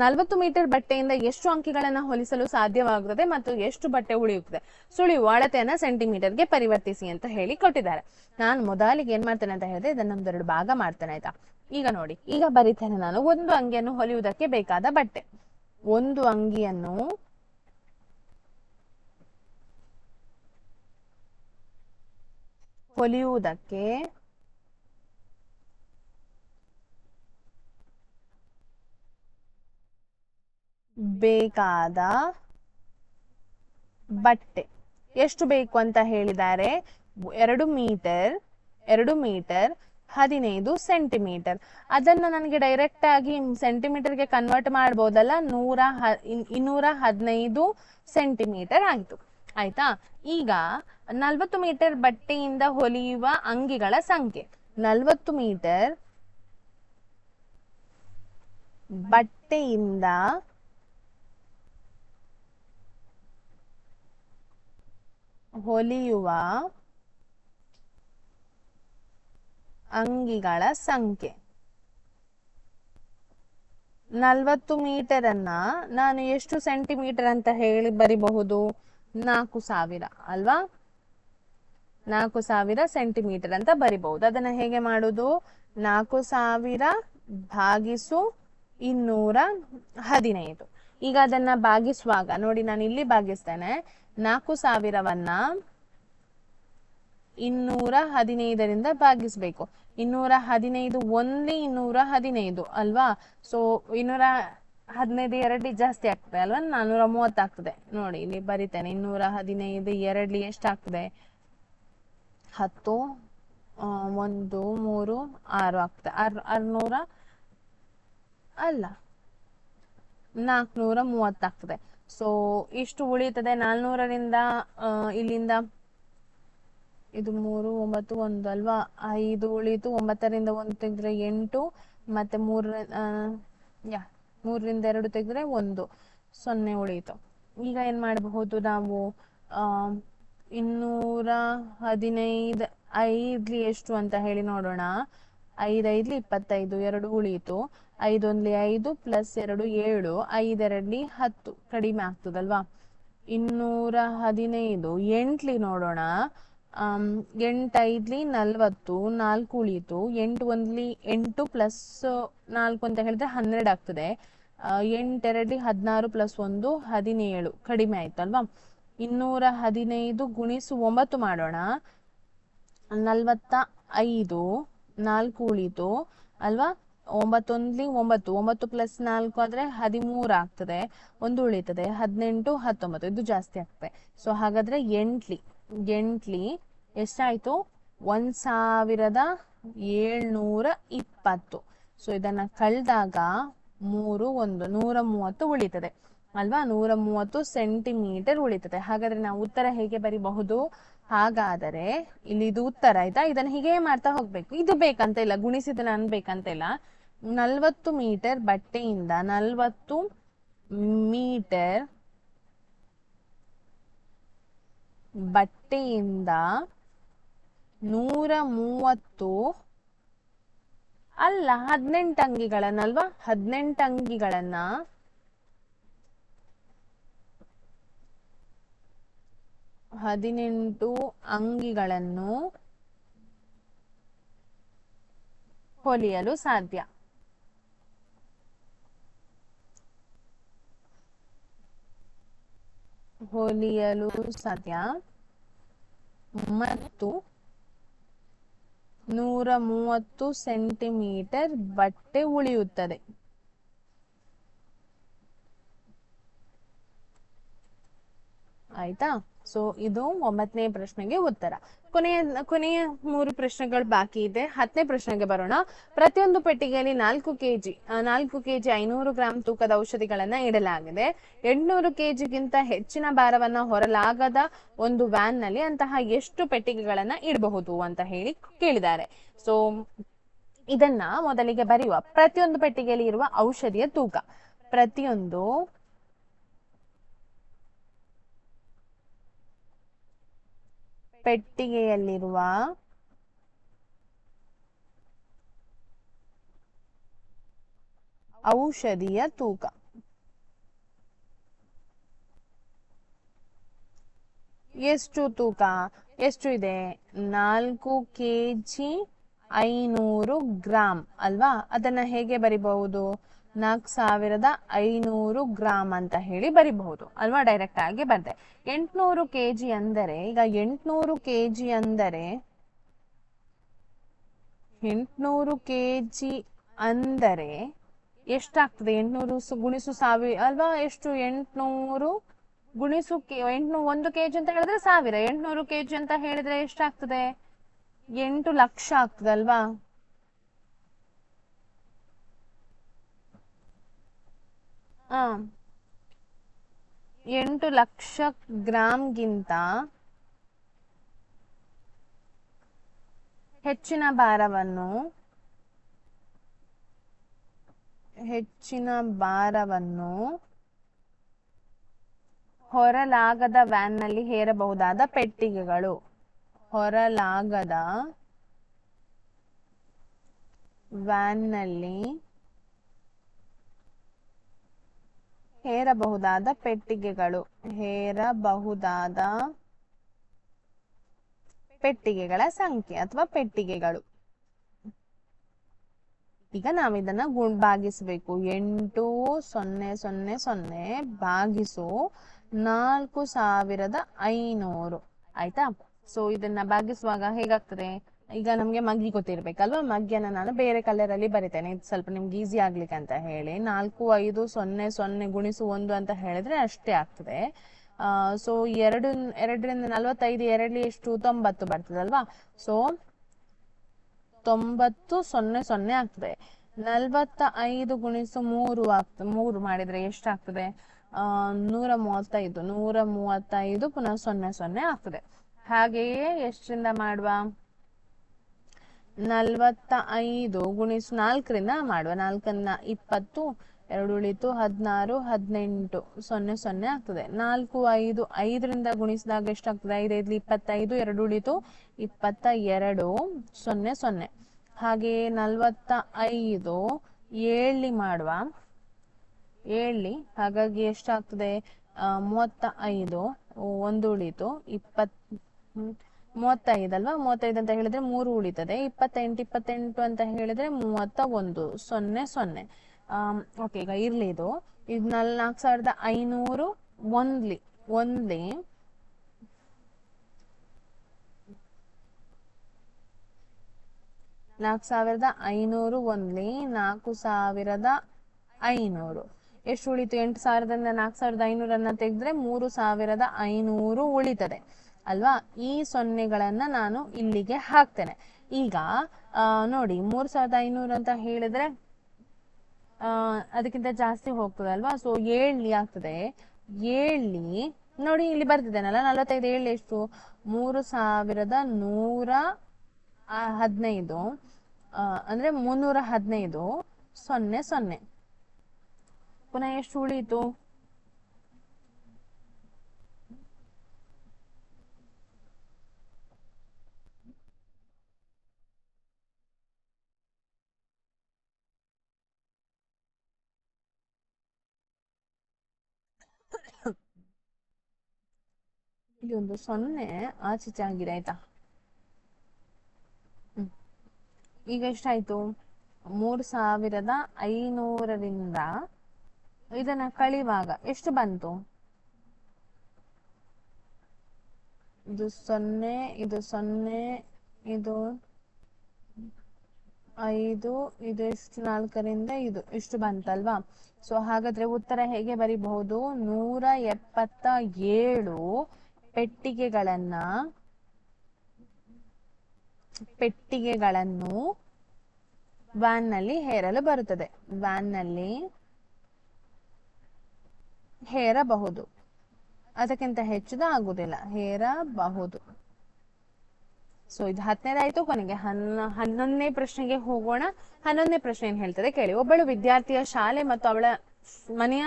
40 ಮೀಟರ್ ಬಟ್ಟೆಯಿಂದ ಎಷ್ಟು ಅಂಕಿಗಳನ್ನ ಹೊಲಿಸಲು ಸಾಧ್ಯವಾಗುತ್ತದೆ ಮತ್ತು ಎಷ್ಟು ಬಟ್ಟೆ ಉಳಿಯುತ್ತದೆ? ಸುಳಿಯುವ ಅಳತೆಯನ್ನ ಸೆಂಟಿಮೀಟರ್ಗೆ ಪರಿವರ್ತಿಸಿ ಅಂತ ಹೇಳಿ ಕೊಟ್ಟಿದ್ದಾರೆ. ನಾನು ಮೊದಲಿಗೆ ಏನ್ ಮಾಡ್ತೇನೆ ಅಂತ ಹೇಳಿದ್ರೆ, ಇದನ್ನ ನಮ್ದೆರಡು ಭಾಗ ಮಾಡ್ತೇನೆ ಆಯ್ತಾ. ಈಗ ನೋಡಿ, ಈಗ ಬರಿತೇನೆ ನಾನು. ಒಂದು ಅಂಗಿಯನ್ನು ಹೊಲಿಯುವುದಕ್ಕೆ ಬೇಕಾದ ಬಟ್ಟೆ, ಒಂದು ಅಂಗಿಯನ್ನು ಹೊಲಿಯುವುದಕ್ಕೆ ಬೇಕಾದ ಬಟ್ಟೆ ಎಷ್ಟು ಬೇಕು ಅಂತ ಹೇಳಿದ್ದಾರೆ, 2 ಮೀಟರ್ 15 ಸೆಂಟಿಮೀಟರ್. ಅದನ್ನ ನನಗೆ ಡೈರೆಕ್ಟ್ ಆಗಿ ಸೆಂಟಿಮೀಟರ್ಗೆ ಕನ್ವರ್ಟ್ ಮಾಡ್ಬೋದಲ್ಲ, 215 ಸೆಂಟಿಮೀಟರ್ ಆಯ್ತು. ಆಯ್ತಾ. ಈಗ 40 ಮೀಟರ್ ಬಟ್ಟೆಯಿಂದ ಹೊಲಿಯುವ ಅಂಗಿಗಳ ಸಂಖ್ಯೆ, 40 ಮೀಟರ್ ಬಟ್ಟೆಯಿಂದ ಹೊಲಿಯುವ ಅಂಗಿಗಳ ಸಂಖ್ಯೆ. 40 ಮೀಟರ್ ಅನ್ನ ನಾನು ಎಷ್ಟು ಸೆಂಟಿಮೀಟರ್ ಅಂತ ಹೇಳಿ ಬರಿಬಹುದು, 4000 ಅಲ್ವಾ, 4000 ಸೆಂಟಿಮೀಟರ್ ಅಂತ ಬರಿಬಹುದು. ಅದನ್ನ ಹೇಗೆ ಮಾಡುದು, 4000 ಭಾಗಿಸು 215. ಈಗ ಅದನ್ನ ಭಾಗಿಸುವಾಗ ನೋಡಿ, ನಾನು ಇಲ್ಲಿ ಭಾಗಿಸ್ತೇನೆ. 4000ವನ್ನ 215ರಿಂದ ಭಾಗಿಸ್ಬೇಕು. 215 ಒಂದ್ಲಿ 215 ಅಲ್ವಾ. ಸೊ 215 2 ಜಾಸ್ತಿ ಆಗ್ತದೆ ಅಲ್ವಾ, 430 ಆಗ್ತದೆ. ನೋಡಿ ಇಲ್ಲಿ ಬರಿತೇನೆ, 215 2 ಎಷ್ಟಾಗ್ತದೆ, 10 1 3 6 ಆಗ್ತದೆ, ಅಲ್ಲ 430 ಆಗ್ತದೆ. ಸೊ ಇಷ್ಟು ಉಳಿತದೆ 400ರಿಂದ ಇಲ್ಲಿಂದ ಇದು 3 9 1 ಅಲ್ವಾ, 5 ಉಳಿತು, 9ರಿಂದ 1 ತೆಗೆದ್ರೆ 8, ಮತ್ತೆ 3ರಿಂದ 2 ತೆಗೆದ್ರೆ 1, 0 ಉಳಿತು. ಈಗ ಏನ್ ಮಾಡಬಹುದು ನಾವು, 215 5 ಎಷ್ಟು ಅಂತ ಹೇಳಿ ನೋಡೋಣ. 5 5 25, 2 ಉಳಿಯಿತು, 5 1 5 ಪ್ಲಸ್ 2 7, 5 2 10 ಕಡಿಮೆ ಆಗ್ತದಲ್ವಾ. 215 8 ನೋಡೋಣ. 8 5 40, 4 ಉಳಿಯಿತು, 8 1 8 ಪ್ಲಸ್ 4 ಅಂತ ಹೇಳಿದ್ರೆ 12 ಆಗ್ತದೆ. 8 2 16 ಪ್ಲಸ್ 1 17 ಕಡಿಮೆ ಆಯ್ತು ಅಲ್ವಾ. 215 ಗುಣಿಸು 9 ಮಾಡೋಣ. 45, 4 ಉಳಿತು ಅಲ್ವಾ. 9 1 9, 9 ಪ್ಲಸ್ 4 ಆದ್ರೆ 13 ಆಗ್ತದೆ, 1 ಉಳಿತದೆ, 18 19, ಇದು ಜಾಸ್ತಿ ಆಗ್ತದೆ. ಸೊ ಹಾಗಾದ್ರೆ ಎಂಟ್ಲಿ ಎಷ್ಟಾಯ್ತು, 1720. ಸೊ ಇದನ್ನ ಕಳೆದಾಗ 3 1 130 ಉಳಿತದೆ ಅಲ್ವಾ. 130 ಸೆಂಟಿಮೀಟರ್ ಉಳಿತದೆ. ಹಾಗಾದ್ರೆ ನಾವು ಉತ್ತರ ಹೇಗೆ ಬರಿಬಹುದು? ಹಾಗಾದರೆ ಇಲ್ಲಿ ಇದು ಉತ್ತರ ಆಯ್ತಾ. ಇದನ್ನ ಹೀಗೆ ಮಾಡ್ತಾ ಹೋಗ್ಬೇಕು. ಇದು ಬೇಕಂತ ಇಲ್ಲ, ಗುಣಿಸಿದ ಅನ್ಬೇಕಂತ ಇಲ್ಲ. 40 ಮೀಟರ್ ಬಟ್ಟೆಯಿಂದ 40 ಮೀಟರ್ ಬಟ್ಟೆಯಿಂದ 130 ಅಲ್ಲ 18 ಅಂಗಿಗಳನ್ನಲ್ವಾ, 18 ಅಂಗಿಗಳನ್ನ 18 ಅಂಗಿಗಳನ್ನು ಹೊಲಿಯಲು ಸಾಧ್ಯ. ಮತ್ತು 130 ಸೆಂಟಿಮೀಟರ್ ಬಟ್ಟೆ ಉಳಿಯುತ್ತದೆ. ಆಯ್ತಾ. ಸೊ ಇದು 9ನೇ ಪ್ರಶ್ನೆಗೆ ಉತ್ತರ. ಕೊನೆಯ 3 ಪ್ರಶ್ನೆಗಳು ಬಾಕಿ ಇದೆ. 10ನೇ ಪ್ರಶ್ನೆಗೆ ಬರೋಣ. ಪ್ರತಿಯೊಂದು ಪೆಟ್ಟಿಗೆಯಲ್ಲಿ 4 ಕೆಜಿ 500 ಗ್ರಾಂ ತೂಕದ ಔಷಧಿಗಳನ್ನ ಇಡಲಾಗಿದೆ. 800 ಕೆಜಿಗಿಂತ ಹೆಚ್ಚಿನ ಭಾರವನ್ನ ಹೊರಲಾಗದ ಒಂದು ವ್ಯಾನ್ ನಲ್ಲಿ ಅಂತಹ ಎಷ್ಟು ಪೆಟ್ಟಿಗೆಗಳನ್ನ ಇಡಬಹುದು ಅಂತ ಹೇಳಿ ಕೇಳಿದ್ದಾರೆ. ಸೊ ಇದನ್ನ ಮೊದಲಿಗೆ ಬರೆಯುವ. ಪ್ರತಿಯೊಂದು ಪೆಟ್ಟಿಗೆಯಲ್ಲಿ ಇರುವ ಔಷಧಿಯ ತೂಕ, ಪ್ರತಿಯೊಂದು ಪೆಟ್ಟಿಗೆಯಲ್ಲಿರುವ ಔಷಧಿಯ ತೂಕ. ಎಷ್ಟು ತೂಕ ಎಷ್ಟು ಇದೆ? 4 ಕೆಜಿ 500 ಗ್ರಾಂ ಅಲ್ವಾ. ಅದನ್ನ ಹೇಗೆ ಬರಿಬಹುದು? 4500 ಗ್ರಾಂ ಅಂತ ಹೇಳಿ ಬರಿಬಹುದು ಅಲ್ವಾ. ಡೈರೆಕ್ಟ್ ಆಗಿ ಬರ್ದೆ. 800 ಕೆಜಿ ಅಂದರೆ, ಈಗ 800 ಕೆಜಿ ಅಂದರೆ 800 ಕೆಜಿ ಅಂದರೆ ಎಷ್ಟಾಗ್ತದೆ? 800 ಗುಣಿಸು 1000 ಅಲ್ವಾ. ಎಷ್ಟು? 800 ಗುಣಿಸು 1 ಕೆಜಿ ಅಂತ ಹೇಳಿದ್ರೆ 1000, 800 ಕೆಜಿ ಅಂತ ಹೇಳಿದ್ರೆ ಎಷ್ಟಾಗ್ತದೆ? 8 ಲಕ್ಷ ಆಗ್ತದಲ್ವಾ. ಹ 8 ಲಕ್ಷ ಗ್ರಾಂಗಿಂತ ಹೆಚ್ಚಿನ ಭಾರವನ್ನು ಹೊರಲಾಗದ ವ್ಯಾನ್ ನಲ್ಲಿ ಹೇರಬಹುದಾದ ಪೆಟ್ಟಿಗೆಗಳು. ಹೊರಲಾಗದ ವ್ಯಾನ್ ನಲ್ಲಿ ಹೇರಬಹುದಾದ ಪೆಟ್ಟಿಗೆಗಳ ಸಂಖ್ಯೆ ಅಥವಾ ಪೆಟ್ಟಿಗೆಗಳು. ಈಗ ನಾವಿದನ್ನ ಭಾಗಿಸ್ಬೇಕು. 8000 ಭಾಗಿಸು 4500 ಆಯ್ತಾ. ಸೊ ಇದನ್ನ ಭಾಗಿಸುವಾಗ ಹೇಗಾಗ್ತದೆ? ಈಗ ನಮ್ಗೆ ಮಗ್ಗಿ ಗೊತ್ತಿರ್ಬೇಕಲ್ವಾ. ಮಗ್ಗಿಯನ್ನ ನಾನು ಬೇರೆ ಕಲರ್ ಅಲ್ಲಿ ಬರಿತೇನೆ, ಇದು ಸ್ವಲ್ಪ ನಿಮ್ಗೆ ಈಸಿ ಆಗ್ಲಿಕ್ಕೆ ಅಂತ ಹೇಳಿ. 4500 ಗುಣಿಸು 1 ಅಂತ ಹೇಳಿದ್ರೆ ಅಷ್ಟೇ ಆಗ್ತದೆ. ಸೊ 2ರಿಂದ 45, 2 ಎಷ್ಟು? 90 ಬರ್ತದಲ್ವಾ. ಸೊ 9000 ಆಗ್ತದೆ. 45 ಗುಣಿಸು 3 ಆಗ್ತದೆ. 3 ಮಾಡಿದ್ರೆ ಎಷ್ಟಾಗ್ತದೆ? 135. 135 ಪುನಃ 0 0 ಆಗ್ತದೆ. ಹಾಗೆಯೇ ಎಷ್ಟರಿಂದ ಮಾಡುವ? 45 ಗುಣಿಸು 4ರಿಂದ ಮಾಡುವ. 4ನ್ನ 20, 2 ಉಳಿತು 16, 18, 0 0 ಆಗ್ತದೆ. 4 5 5ರಿಂದ ಗುಣಿಸಿದಾಗ ಎಷ್ಟಾಗ್ತದೆ? 5 5 25, 2 ಉಳಿತು 22, 0 0. ಹಾಗೆಯೇ 45 7 ಮಾಡುವ. 7, ಹಾಗಾಗಿ ಎಷ್ಟಾಗ್ತದೆ? 35, 1 ಉಳಿತು 35 ಅಲ್ವಾ? 35 ಅಂತ ಹೇಳಿದ್ರೆ 3 ಉಳಿತದೆ. 28 28 ಅಂತ ಹೇಳಿದ್ರೆ 31, 0 0. ಓಕೆ, ಈಗ ಇರ್ಲಿ ಇದು. 4500 ಒಂದ್ಲಿ 4500 ಒಂದ್ಲಿ 4500 ಎಷ್ಟು ಉಳಿತು? 8000ದಿಂದ 4500 ತೆಗೆದ್ರೆ 3500 ಉಳಿತದೆ ಅಲ್ವಾ? ಈ ಸೊನ್ನೆಗಳನ್ನ ನಾನು ಇಲ್ಲಿಗೆ ಹಾಕ್ತೇನೆ. ಈಗ ನೋಡಿ, 3500 ಅಂತ ಹೇಳಿದ್ರೆ ಅದಕ್ಕಿಂತ ಜಾಸ್ತಿ ಹೋಗ್ತದೆ ಅಲ್ವಾ? ಸೊ 7 ಆಗ್ತದೆ. 7 ನೋಡಿ, ಇಲ್ಲಿ ಬರ್ತಿದ್ದೇನಲ್ಲ, 45 7 ಎಷ್ಟು? 3115, ಅಂದ್ರೆ 315, 0 0. ಪುನಃ ಎಷ್ಟು ಉಳಿತು? ಇಲ್ಲಿ ಒಂದು 0 ಆಚೀಚೆ ಆಗಿದೆ, ಆಯ್ತಾ? ಈಗ ಎಷ್ಟಾಯ್ತು? 3500ರಿಂದ ಇದನ್ನ ಕಳಿವಾಗ ಎಷ್ಟು ಬಂತು? ಇದು 0, ಇದು 0, ಇದು 5, ಇದು ಎಷ್ಟು? 4ರಿಂದ ಇದು ಇಷ್ಟು ಬಂತಲ್ವಾ? ಸೊ ಹಾಗಾದ್ರೆ ಉತ್ತರ ಹೇಗೆ ಬರಿಬಹುದು? 177 ಪೆಟ್ಟಿಗೆಗಳನ್ನು ವ್ಯಾನ್ ನಲ್ಲಿ ಹೇರಲು ಬರುತ್ತದೆ. ವ್ಯಾನ್ ನಲ್ಲಿ ಹೇರಬಹುದು, ಅದಕ್ಕಿಂತ ಹೆಚ್ಚಿದ ಆಗುದಿಲ್ಲ, ಹೇರಬಹುದು. ಸೊ ಇದು 10ನೇದಾಯ್ತು. ಕೊನೆಗೆ 11ನೇ ಪ್ರಶ್ನೆಗೆ ಹೋಗೋಣ. 11ನೇ ಪ್ರಶ್ನೆ ಏನ್ ಹೇಳ್ತದೆ ಕೇಳಿ. ಒಬ್ಬಳು ವಿದ್ಯಾರ್ಥಿಯ ಶಾಲೆ ಮತ್ತು ಅವಳ ಮನೆಯ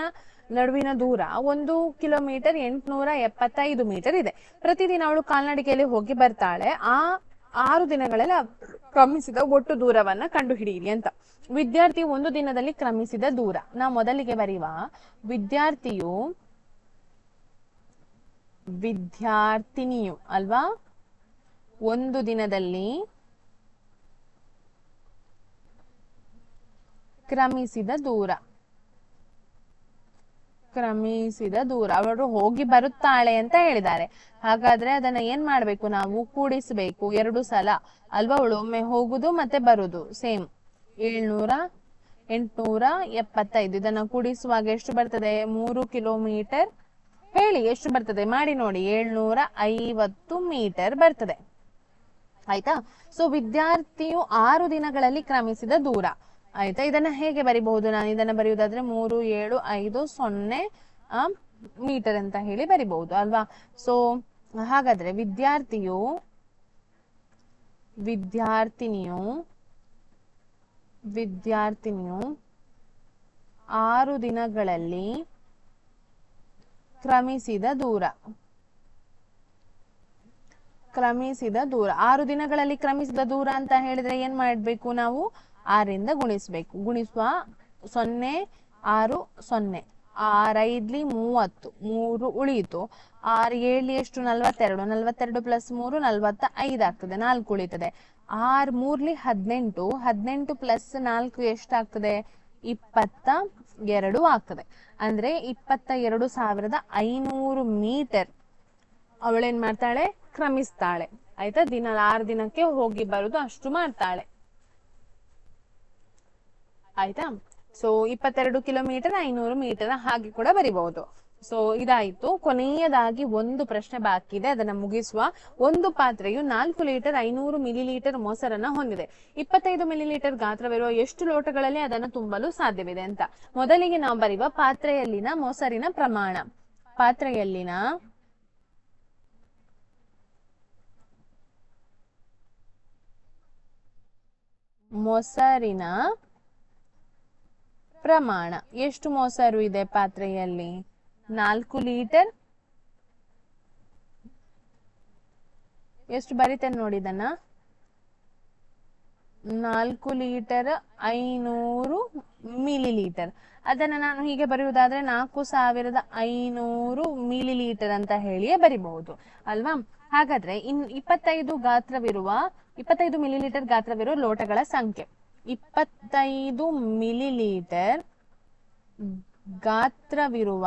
ನಡುವಿನ ದೂರ 1 ಕಿಲೋಮೀಟರ್ 875 ಮೀಟರ್ ಇದೆ. ಪ್ರತಿದಿನ ಅವಳು ಕಾಲ್ನಡಿಗೆಯಲ್ಲಿ ಹೋಗಿ ಬರ್ತಾಳೆ. ಆ 6 ದಿನಗಳಲ್ಲಿ ಕ್ರಮಿಸಿದ ಒಟ್ಟು ದೂರವನ್ನ ಕಂಡುಹಿಡಿಯಿರಿ ಅಂತ. ವಿದ್ಯಾರ್ಥಿ ಒಂದು ದಿನದಲ್ಲಿ ಕ್ರಮಿಸಿದ ದೂರ. ನಾವು ಮೊದಲಿಗೆ ಬರೆಯುವ ವಿದ್ಯಾರ್ಥಿನಿಯು ಅಲ್ವಾ? ಒಂದು ದಿನದಲ್ಲಿ ಕ್ರಮಿಸಿದ ದೂರ ಅವಳು ಹೋಗಿ ಬರುತ್ತಾಳೆ ಅಂತ ಹೇಳಿದ್ದಾರೆ. ಹಾಗಾದ್ರೆ ಅದನ್ನ ಏನ್ ಮಾಡ್ಬೇಕು? ನಾವು ಕೂಡಿಸಬೇಕು 2 ಸಲ ಅಲ್ವಾ? ಅವಳು ಒಮ್ಮೆ ಹೋಗುದು ಮತ್ತೆ ಬರುದು ಸೇಮ್. 700 875 ಇದನ್ನ ಕೂಡಿಸುವಾಗ ಎಷ್ಟು ಬರ್ತದೆ? 3 ಕಿಲೋಮೀಟರ್. ಹೇಳಿ ಎಷ್ಟು ಬರ್ತದೆ? ಮಾಡಿ ನೋಡಿ. 750 ಮೀಟರ್ ಬರ್ತದೆ, ಆಯ್ತಾ? ಸೊ ವಿದ್ಯಾರ್ಥಿಯು 6 ದಿನಗಳಲ್ಲಿ ಕ್ರಮಿಸಿದ ದೂರ, ಆಯ್ತಾ? ಇದನ್ನ ಹೇಗೆ ಬರಿಬಹುದು? ನಾನು ಇದನ್ನ ಬರೆಯುವುದಾದ್ರೆ 375 ಮೀಟರ್ ಅಂತ ಹೇಳಿ ಬರಿಬಹುದು ಅಲ್ವಾ? ಸೊ ಹಾಗಾದ್ರೆ ವಿದ್ಯಾರ್ಥಿನಿಯು 6 ದಿನಗಳಲ್ಲಿ ಕ್ರಮಿಸಿದ ದೂರ 6 ದಿನಗಳಲ್ಲಿ ಕ್ರಮಿಸಿದ ದೂರ ಅಂತ ಹೇಳಿದ್ರೆ ಏನ್ ಮಾಡ್ಬೇಕು? ನಾವು 6ರಿಂದ ಗುಣಿಸ್ಬೇಕು. ಗುಣಿಸುವ 0 6 0, 6 5 30, 3 ಉಳಿಯಿತು. 6 7 ಎಷ್ಟು? 42, 42 ಪ್ಲಸ್ 3 45 ಆಗ್ತದೆ. 4 ಉಳಿತದೆ. 6 3 18, 18 ಪ್ಲಸ್ 4 ಎಷ್ಟಾಗ್ತದೆ? 22 ಆಗ್ತದೆ. ಅಂದ್ರೆ 22,500 ಮೀಟರ್ ಅವಳೇನ್ ಮಾಡ್ತಾಳೆ? ಕ್ರಮಿಸ್ತಾಳೆ, ಆಯ್ತಾ? 6 ದಿನಕ್ಕೆ ಹೋಗಿ ಬರುದು ಅಷ್ಟು ಮಾಡ್ತಾಳೆ, ಆಯ್ತಾ? ಸೊ 22 ಕಿಲೋಮೀಟರ್ 500 ಮೀಟರ್ ಹಾಗೆ ಕೂಡ ಬರಿಬಹುದು. ಸೊ ಇದಾಯ್ತು. ಕೊನೆಯದಾಗಿ ಒಂದು ಪ್ರಶ್ನೆ ಬಾಕಿ ಇದೆ, ಅದನ್ನ ಮುಗಿಸುವ. ಒಂದು ಪಾತ್ರೆಯು 4 ಲೀಟರ್ 500 ಮಿಲಿಲೀಟರ್ ಮೊಸರನ್ನ ಹೊಂದಿದೆ. 25 ಮಿಲಿಲೀಟರ್ ಗಾತ್ರವಿರುವ ಎಷ್ಟು ಲೋಟಗಳಲ್ಲಿ ಅದನ್ನು ತುಂಬಲು ಸಾಧ್ಯವಿದೆ ಅಂತ. ಮೊದಲಿಗೆ ನಾವು ಬರೆಯುವ ಪಾತ್ರೆಯಲ್ಲಿನ ಮೊಸರಿನ ಪ್ರಮಾಣ. ಪಾತ್ರೆಯಲ್ಲಿನ ಮೊಸರಿನ ಪ್ರಮಾಣ. ಎಷ್ಟು ಮೊಸರು ಇದೆ ಪಾತ್ರೆಯಲ್ಲಿ? 4 ಲೀಟರ್. ಎಷ್ಟು ಬರಿತೇನೆ ನೋಡಿ ಇದನ್ನ. 4 ಲೀಟರ್ 500 ಮಿಲಿಲೀಟರ್. ಅದನ್ನ ನಾನು ಹೀಗೆ ಬರೆಯುವುದಾದ್ರೆ 4500 ಮಿಲಿಲೀಟರ್ ಅಂತ ಹೇಳಿಯೇ ಬರಿಬಹುದು ಅಲ್ವಾ. ಹಾಗಾದ್ರೆ 25 ಮಿಲಿಲೀಟರ್ ಗಾತ್ರವಿರುವ ಲೋಟಗಳ ಸಂಖ್ಯೆ. 25 ಮಿಲಿಲೀಟರ್ ಗಾತ್ರವಿರುವ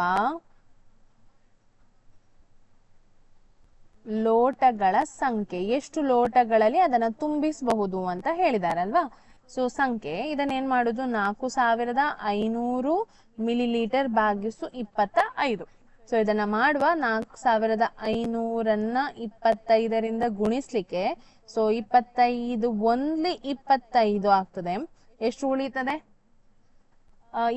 ಲೋಟಗಳ ಸಂಖ್ಯೆ. ಎಷ್ಟು ಲೋಟಗಳಲ್ಲಿ ಅದನ್ನ ತುಂಬಿಸಬಹುದು ಅಂತ ಹೇಳಿದಾರಲ್ವಾ. ಸೊ ಸಂಖ್ಯೆ ಇದನ್ನ ಏನ್ ಮಾಡುದು, 4500 ಮಿಲಿಲೀಟರ್ ಭಾಗಿಸು 25. ಸೊ ಇದನ್ನ ಮಾಡುವ. 4500 25ರಿಂದ ಗುಣಿಸ್ಲಿಕ್ಕೆ. ಸೊ 25 ಒಂದ್ಲಿ 25 ಆಗ್ತದೆ. ಎಷ್ಟು ಉಳಿತದೆ?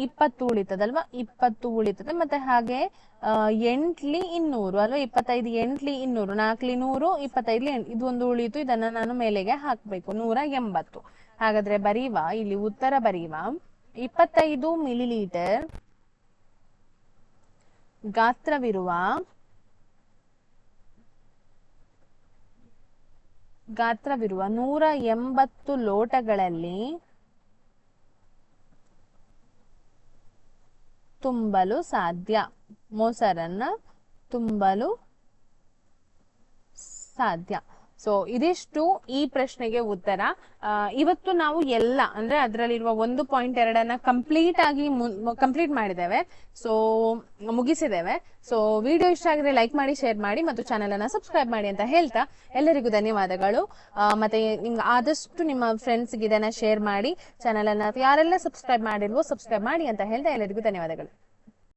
20 ಉಳಿತದಲ್ವಾ. 20 ಉಳಿತದೆ. ಮತ್ತೆ ಹಾಗೆ 8ಲಿ 200 ಅಲ್ವಾ. 25 8ಲಿ 200, 4ಲಿ 100, 25ಲಿ 8. ಇದು ಒಂದು ಉಳಿತು. ಇದನ್ನ ನಾನು ಮೇಲೆಗೆ ಹಾಕ್ಬೇಕು. 180. ಹಾಗಾದ್ರೆ ಬರೀವ, ಇಲ್ಲಿ ಉತ್ತರ ಬರೀವ. 25 ಮಿಲಿಲೀಟರ್ ಗಾತ್ರವಿರುವ 180 ಲೋಟಗಳಲ್ಲಿ ತುಂಬಲು ಸಾಧ್ಯ. ಮೊಸರನ್ನ ತುಂಬಲು ಸಾಧ್ಯ. ಸೊ ಇದಿಷ್ಟು ಈ ಪ್ರಶ್ನೆಗೆ ಉತ್ತರ. ಇವತ್ತು ನಾವು ಎಲ್ಲ ಅಂದ್ರೆ ಅದರಲ್ಲಿರುವ 1.2 ಕಂಪ್ಲೀಟ್ ಮಾಡಿದ್ದೇವೆ. ಸೊ ಮುಗಿಸಿದ್ದೇವೆ. ಸೊ ವಿಡಿಯೋ ಇಷ್ಟ ಆಗಿದ್ರೆ ಲೈಕ್ ಮಾಡಿ, ಶೇರ್ ಮಾಡಿ ಮತ್ತು ಚಾನೆಲ್ ಅನ್ನ ಸಬ್ಸ್ಕ್ರೈಬ್ ಮಾಡಿ ಅಂತ ಹೇಳ್ತಾ ಎಲ್ಲರಿಗೂ ಧನ್ಯವಾದಗಳು. ಮತ್ತೆ ನಿಮ್ಗೆ ಆದಷ್ಟು ನಿಮ್ಮ ಫ್ರೆಂಡ್ಸ್ಗೆ ಇದನ್ನ ಶೇರ್ ಮಾಡಿ. ಚಾನೆಲ್ ಅನ್ನ ಯಾರೆಲ್ಲ ಸಬ್ಸ್ಕ್ರೈಬ್ ಮಾಡಿಲ್ವೋ ಸಬ್ಸ್ಕ್ರೈಬ್ ಮಾಡಿ ಅಂತ ಹೇಳ್ತಾ ಎಲ್ಲರಿಗೂ ಧನ್ಯವಾದಗಳು.